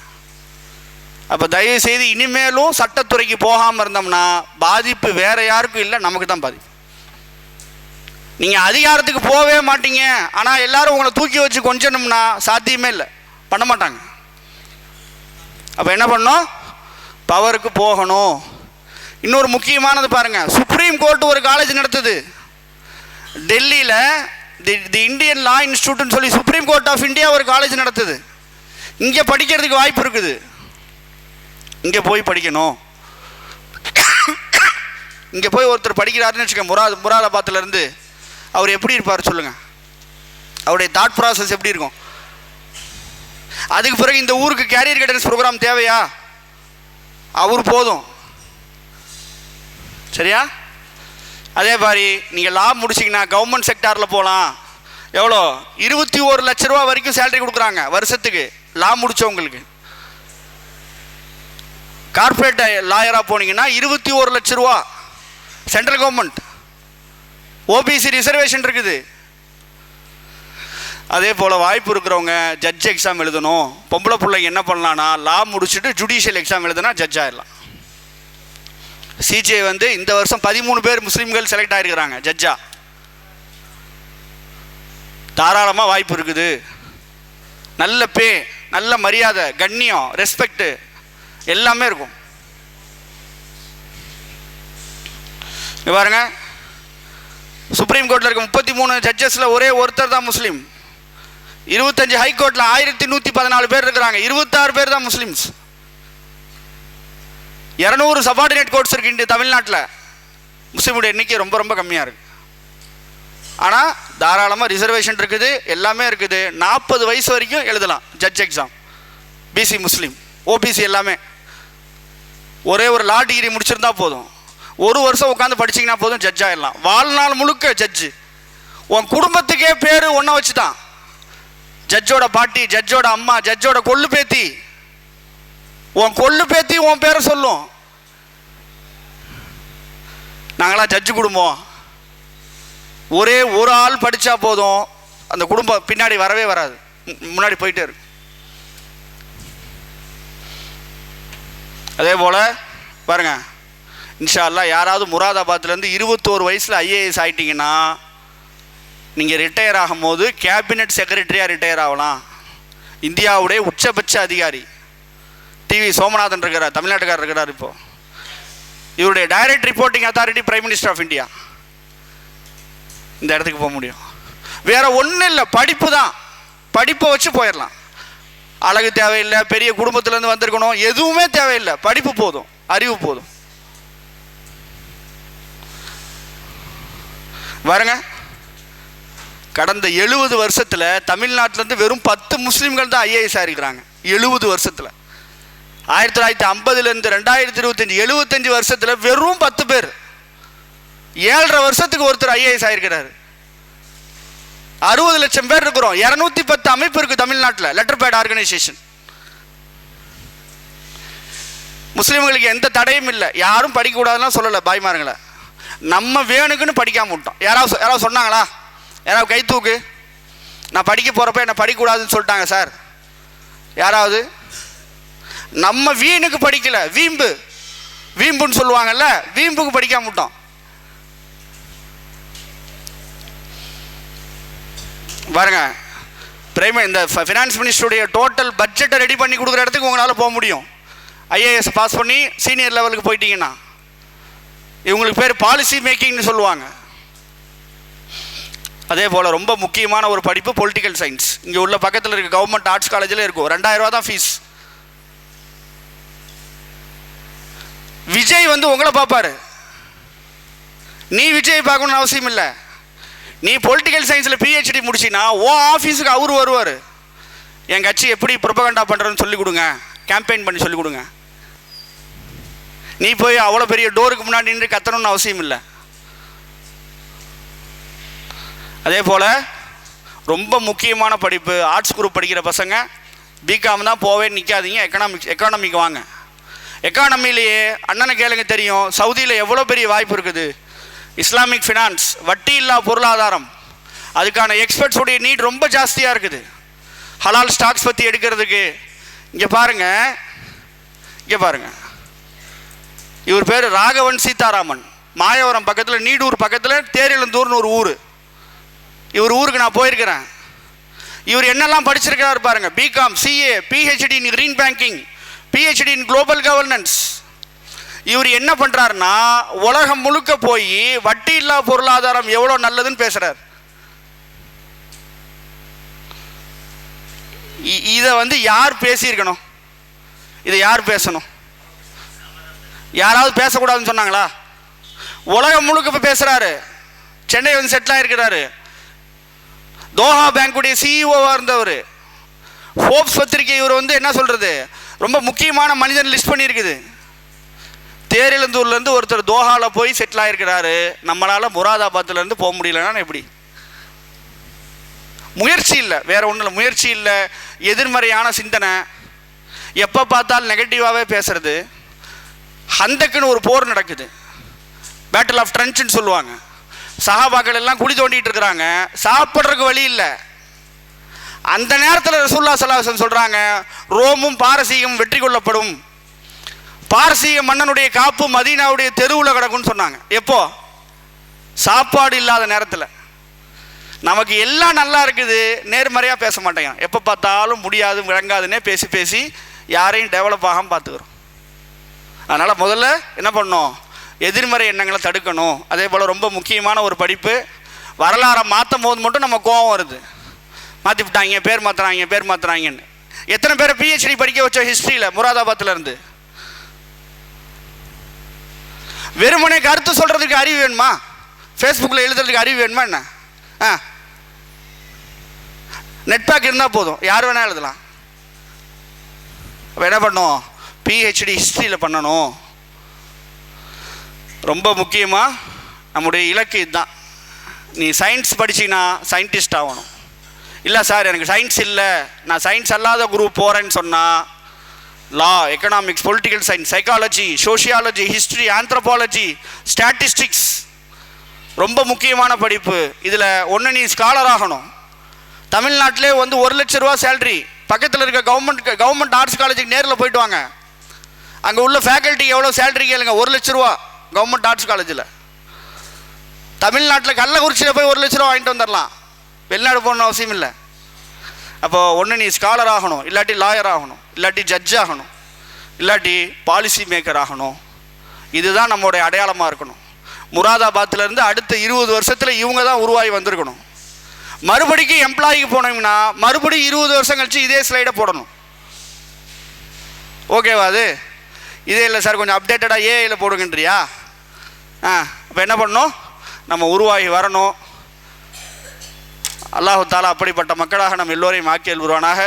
அப்போ தயவு செய்து இனிமேலும் சட்டத்துறைக்கு போகாமல் இருந்தோம்னா பாதிப்பு வேறு யாருக்கும் இல்லை, நமக்கு தான் பாதிப்பு. நீங்கள் அதிகாரத்துக்கு போகவே மாட்டீங்க, ஆனால் எல்லாரும் உங்களை தூக்கி வச்சு கொஞ்சணும்னா சாத்தியமே இல்லை, பண்ண மாட்டாங்க. அப்போ என்ன பண்ணணும்? பவருக்கு போகணும். இன்னொரு முக்கியமானது பாருங்கள், சுப்ரீம் கோர்ட் ஒரு காலேஜ் நடத்துது டெல்லியில். தி இந்தியன் லா இன்ஸ்டியூட்னு சொல்லி சுப்ரீம் கோர்ட் ஆஃப் இந்தியா ஒரு காலேஜ் நடத்துது. இங்கே படிக்கிறதுக்கு வாய்ப்பு இருக்குது, இங்கே போய் படிக்கணும். இங்கே போய் ஒருத்தர் படிக்கிறாருன்னு வச்சுக்க, முராதாபாத்லேருந்து, அவர் எப்படி இருப்பார் சொல்லுங்கள்? அவருடைய தாட் ப்ராசஸ் எப்படி இருக்கும்? அதுக்கு பிறகு இந்த ஊருக்கு கேரியர் கைடன்ஸ் ப்ரோக்ராம் தேவையா? அவர் போதும். சரியா? அதே மாதிரி நீங்கள் லா முடிச்சிங்கன்னா கவர்மெண்ட் செக்டாரில் போகலாம். எவ்வளோ? 21 லட்ச ரூபா வரைக்கும் சேலரி கொடுக்குறாங்க வருஷத்துக்கு லா முடித்தவங்களுக்கு. கார்பரேட் லாயராக போனீங்கன்னா 21 லட்ச ரூபா சென்ட்ரல் கவர்மெண்ட். ஓபிசி ரிசர்வேஷன் இருக்குது. அதே போல் வாய்ப்பு இருக்கிறவங்க ஜட்ஜ் எக்ஸாம் எழுதணும். பொம்பளை பிள்ளைங்க என்ன பண்ணலான்னா லா முடிச்சுட்டு ஜுடிஷியல் எக்ஸாம் எழுதுனா ஜட்ஜ் ஆகிடலாம். சிஜிஐ வந்து இந்த வருஷம் 13 பேர் முஸ்லீம்கள் செலக்ட் ஆகிருக்கிறாங்க ஜட்ஜா. தாராளமாக வாய்ப்பு இருக்குது. நல்ல பே, நல்ல மரியாதை, கண்ணியம், ரெஸ்பெக்ட் எல்லாமே இருக்கும். பாருங்க, சுப்ரீம் கோர்ட்டில் இருக்க 33 ஜட்ஜஸில் ஒரே ஒருத்தர் தான் முஸ்லீம். 25 ஹைகோர்ட்டில் 1114 பேர் இருக்கிறாங்க, 26 பேர் தான் முஸ்லீம்ஸ். 200 சபார்டினேட் கோர்ட்ஸ் இருக்கு இந்த தமிழ்நாட்டில். முஸ்லீமுடைய எண்ணிக்கை ரொம்ப ரொம்ப கம்மியாக இருக்குது. ஆனால் தாராளமாக ரிசர்வேஷன் இருக்குது, எல்லாமே இருக்குது. 40 வயசு வரைக்கும் எழுதலாம் ஜட்ஜ் எக்ஸாம். பிசி முஸ்லீம், ஓபிசி எல்லாமே. ஒரே ஒரு லா டிகிரி முடிச்சிருந்தா போதும், 1 வருஷம் உட்காந்து படிச்சிங்கன்னா போதும், ஜட்ஜ் ஆகிடலாம். வாழ்நாள் முழுக்க ஜட்ஜு. உன் குடும்பத்துக்கே பேர் ஒன்றை வச்சு தான். ஜட்ஜோட பாட்டி, ஜட்ஜோட அம்மா, ஜட்ஜோட கொள்ளு பேத்தி, உன் கொள்ளு பேத்தி உன் பேரை சொல்லும். நாங்களாம் ஜட்ஜு குடும்பம். ஒரே ஒரு ஆள் படித்தா போதும், அந்த குடும்பம் பின்னாடி வரவே வராது, முன்னாடி போயிட்டே இருக்கு. அதே போல் பாருங்க, இன்ஷா அல்லாஹ் யாராவது முராதாபாத்லேருந்து 21 வயசில் ஐஏஎஸ் ஆகிட்டிங்கன்னா நீங்கள் ரிட்டையர் ஆகும்போது கேபினெட் செக்ரட்டரியாக ரிட்டையர் ஆகலாம். இந்தியாவுடைய உச்சபட்ச அதிகாரி டிவி சோமநாதன் இருக்கிறார், தமிழ்நாட்டுக்காரர் இருக்கிறார். இப்போது இவருடைய direct reporting authority prime minister of India. இந்த இடத்துக்கு போக முடியும். வேற ஒன்றும் இல்லை, படிப்பு தான். படிப்பை வச்சு போயிடலாம். அழகு தேவையில்லை, பெரிய குடும்பத்திலேருந்து வந்திருக்கணும், எதுவுமே தேவையில்லை. படிப்பு போதும், அறிவு போதும். பாருங்க, கடந்த 70 வருஷத்தில் தமிழ்நாட்டிலேருந்து வெறும் 10 முஸ்லீம்கள் தான் ஐஏஎஸ் ஆகிருக்கிறாங்க. 70 வருஷத்தில். 1950லேருந்து 2025 75 வருஷத்தில் வெறும் 10 பேர். 7.5 வருஷத்துக்கு ஒருத்தர் ஐஏஎஸ் ஆகிருக்கிறார். 60 லட்சம் பேர் இருக்கிறோம். 210 அமைப்பு இருக்குது தமிழ்நாட்டில், லெட்டர் பேட் ஆர்கனைசேஷன். முஸ்லீம்களுக்கு எந்த தடையும் இல்லை. யாரும் படிக்கக்கூடாதுலாம் சொல்லலை பாய்மாருங்களை. நம்ம வேணுக்குன்னு படிக்காம விட்டோம். யாராவது சொன்னாங்களா? யாராவது கை தூக்கு. நான் படிக்க போகிறப்ப என்ன படிக்கக்கூடாதுன்னு சொல்லிட்டாங்க சார் யாராவது? நம்ம வீணுக்கு படிக்கல, வீம்புன்னு சொல்லுவாங்கல்ல, வீம்புக்கு படிக்காம விட்டோம். பாருங்க, இந்த ஃபினான்ஸ் மினிஸ்டருடைய டோட்டல் பட்ஜெட்டை ரெடி பண்ணி கொடுக்குற இடத்துக்கு உங்களால் போக முடியும். ஐஏஎஸ் பாஸ் பண்ணி சீனியர் லெவலுக்கு போயிட்டீங்கன்னா. இவங்களுக்கு பேர் பாலிசி மேக்கிங்னு சொல்லுவாங்க. அதே போல் ரொம்ப முக்கியமான ஒரு படிப்பு பொலிட்டிக்கல் சயின்ஸ். இங்கே உள்ள பக்கத்தில் இருக்க கவர்மெண்ட் ஆர்ட்ஸ் காலேஜில் இருக்கும். 2000 ரூபா தான் ஃபீஸ். விஜய் வந்து உங்களை பார்ப்பாரு, நீ விஜய் பார்க்கணும்னு அவசியம் இல்லை. நீ பொலிட்டிக்கல் சயின்ஸில் பிஹெச்டி முடிச்சின்னா உன் ஆஃபீஸுக்கு அவர் வருவார். என் கட்சி எப்படி ப்ரொபகண்டா பண்ணுறதுன்னு சொல்லிக் கொடுங்க, கேம்பெயின் பண்ணி சொல்லிக் கொடுங்க. நீ போய் அவ்வளோ பெரிய டோருக்கு முன்னாடி நின்று கத்தணும்னு அவசியம் இல்லை. அதே போல் ரொம்ப முக்கியமான படிப்பு ஆர்ட்ஸ் குரூப் படிக்கிற பசங்க பிகாம் தான் போவே நிற்காதீங்க. எக்கானமிக்கு வாங்க. எக்கானமிலேயே அண்ணனை கேளுங்க தெரியும், சவுதியில் எவ்வளோ பெரிய வாய்ப்பு இருக்குது. இஸ்லாமிக் ஃபினான்ஸ், வட்டி இல்லா பொருளாதாரம், அதுக்கான எக்ஸ்பர்ட்ஸுடைய நீட் ரொம்ப ஜாஸ்தியாக இருக்குது. ஹலால் ஸ்டாக்ஸ் பற்றி எடுக்கிறதுக்கு. இங்கே பாருங்கள், இவர் பேர் ராகவன் சீதாராமன். மாயவரம் பக்கத்தில், நீடூர் பக்கத்தில் தேரிழந்தூர்னு ஒரு ஊர். இவர் ஊருக்கு நான் போயிருக்கிறேன். இவர் என்னெல்லாம் படிச்சிருக்கிறார் பாருங்க. BCom, CA, PhD in green banking, PhD in global governance. இவர் என்ன பண்ணுறாருன்னா உலகம் முழுக்க போய் வட்டி இல்லா பொருளாதாரம் எவ்வளோ நல்லதுன்னு பேசுகிறார். இதை வந்து யார் பேசியிருக்கணும்? இதை யார் பேசணும்? யாராவது பேசக்கூடாதுன்னு சொன்னாங்களா? உலகம் முழுக்க இப்போ பேசுகிறாரு. சென்னை வந்து செட்டில் ஆகிருக்கிறாரு. தோஹா பேங்குடைய சிஇஓவாக இருந்தவர். ஃபோர்ப்ஸ் பத்திரிகை இவர் வந்து என்ன சொல்கிறது, ரொம்ப முக்கியமான மனிதன் லிஸ்ட் பண்ணியிருக்குது. தேரிழந்தூர்லேருந்து ஒருத்தர் தோஹாவில் போய் செட்டில் ஆகிருக்கிறாரு. நம்மளால் முராதாபாத்லேருந்து போக முடியலன்னா எப்படி? முயற்சி இல்லை, வேற ஒன்றும் இல்லை. முயற்சி இல்லை, எதிர்மறையான சிந்தனை, எப்போ பார்த்தாலும் நெகட்டிவாகவே பேசுறது. ஹந்தக்குன்னு ஒரு போர் நடக்குது, பேட்டில் ஆஃப் ட்ரென்ச்னு சொல்லுவாங்க. சஹாபாக்கள் எல்லாம் குழி தோண்டிட்டு இருக்கிறாங்க, சாப்பிட்றதுக்கு வழி இல்லை. அந்த நேரத்தில் ரசூலுல்லாஹி ஸல்லல்லாஹு அலைஹி வஸல்லம் சொல்கிறாங்க, ரோமும் பாரசீகம் வெற்றி கொள்ளப்படும், பாரசீக மன்னனுடைய காப்பு மதீனாவுடைய தெருவில் கிடக்கும்னு சொன்னாங்க. எப்போ? சாப்பாடு இல்லாத நேரத்தில். நமக்கு எல்லாம் நல்லா இருக்குது, நேர்மறையாக பேச மாட்டேங்க. எப்போ பார்த்தாலும் முடியாது விளங்காதுன்னே பேசி பேசி யாரையும் டெவலப் ஆகாமல் பார்த்துக்கிறோம். அதனால் முதல்ல என்ன பண்ணணும், எதிர்மறை எண்ணங்களை தடுக்கணும். அதே போல் ரொம்ப முக்கியமான ஒரு படிப்பு, வரலாறை மாற்றும் போது மட்டும் நம்ம கோபம் வருது. மாற்றி விட்டாங்க, பேர் மாற்றுறாங்கன்னு. எத்தனை பேரை பிஹெச்டி படிக்க வச்ச ஹிஸ்ட்ரியில் முராதாபாத்தில் இருந்து? வெறுமனே கருத்து சொல்கிறதுக்கு அறிவு வேணுமா? ஃபேஸ்புக்கில் எழுதுறதுக்கு அறிவு வேணுமா என்ன? நெட் பேக் இருந்தால் போதும், யார் வேணால் எழுதலாம். அப்போ என்ன பண்ணணும், பிஹெச்டி ஹிஸ்ட்ரியில் பண்ணணும். ரொம்ப முக்கியமாக நம்முடைய இலக்கு இதுதான். நீ சயின்ஸ் படிச்சிங்கன்னா சயின்டிஸ்ட் ஆகணும். இல்லை சார் எனக்கு சயின்ஸ் இல்லை, நான் சயின்ஸ் அல்லாத குரூப் போகிறேன்னு சொன்னால் law, economics, political science, psychology, sociology, history, anthropology, statistics ரொம்ப முக்கியமான படிப்பு. இதில் ஒன்று நீ ஸ்காலர் ஆகணும். தமிழ்நாட்டிலே வந்து 1 லட்ச ரூபா சேலரி. பக்கத்தில் இருக்க கவர்மெண்ட் ஆர்ட்ஸ் காலேஜுக்கு நேரில் போயிட்டு வாங்க. அங்கே உள்ள ஃபேக்கல்ட்டிக்கு எவ்வளோ சேலரி கேளுங்க. 1 லட்ச ரூபா கவர்மெண்ட் ஆர்ட்ஸ் காலேஜில். தமிழ்நாட்டில் கள்ளக்குறிச்சியில் போய் 1 லட்ச ரூபா வாங்கிட்டு வந்துடலாம், வெளிநாடு போகணுன்னு அவசியம் இல்லை. அப்போது ஒன்று நீ ஸ்காலர் ஆகணும், இல்லாட்டி லாயர் ஆகணும், இல்லாட்டி ஜட்ஜ் ஆகணும், இல்லாட்டி பாலிசி மேக்கர் ஆகணும். இதுதான் நம்மளுடைய அடையாளமாக இருக்கணும். முராதாபாத்திலேருந்து அடுத்த 20 வருஷத்தில் இவங்க தான் உருவாகி வந்திருக்கணும். மறுபடிக்கு எம்ப்ளாய்க்கு போனோம்னா மறுபடியும் 20 வருஷம் கழிச்சு இதே ஸ்லைடை போடணும். ஓகேவா? அது இதே இல்லை சார், கொஞ்சம் அப்டேட்டடாக ஏஐயில் போடுங்கன்றியா? அப்போ என்ன பண்ணணும், நம்ம உருவாகி வரணும். அல்லாஹு தாலா அப்படிப்பட்ட மக்களாக நம்ம எல்லோரையும் ஆக்கி அல்வானாக.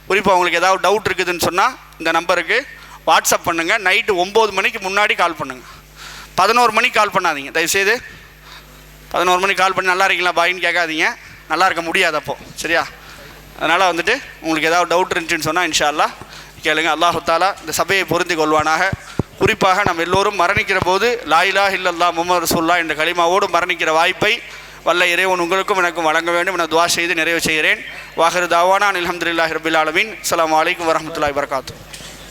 குறிப்பாக உங்களுக்கு ஏதாவது டவுட் இருக்குதுன்னு சொன்னால் இந்த நம்பருக்கு வாட்ஸ்அப் பண்ணுங்கள். நைட்டு 9 மணிக்கு முன்னாடி கால் பண்ணுங்கள். 11 மணிக்கு கால் பண்ணாதீங்க தயவுசெய்து. 11 மணிக்கு கால் பண்ணி நல்லா இருக்கீங்களா பாயின்னு கேட்காதீங்க, நல்லா இருக்க முடியாது அப்போது, சரியா? அதனால் வந்துட்டு உங்களுக்கு ஏதாவது டவுட் இருந்துச்சுன்னு சொன்னால் இன்ஷா அல்லாஹ் கேளுங்க. அல்லாஹு தாலா இந்த சபையை பொருந்தி கொள்வானாக. குறிப்பாக நம்ம எல்லோரும் மரணிக்கிற போது லா இலாஹ இல்லல்லாஹ் முஹம்மது ரசூலுல்லாஹ் என்ற கலிமாவோடு மரணிக்கிற வாய்ப்பை வல்ல இறைவன் உங்களுக்கும் எனக்கும் வழங்க வேண்டும் என துஆ செய்து நிறைவு செய்கிறேன். வாஹிரு தாவானா அல்ஹம்துலில்லாஹி ரப்பில் ஆலமீன். அஸ்ஸலாமு அலைக்கும் வரஹ்மத்துல்லாஹி வபரகாத்துஹு.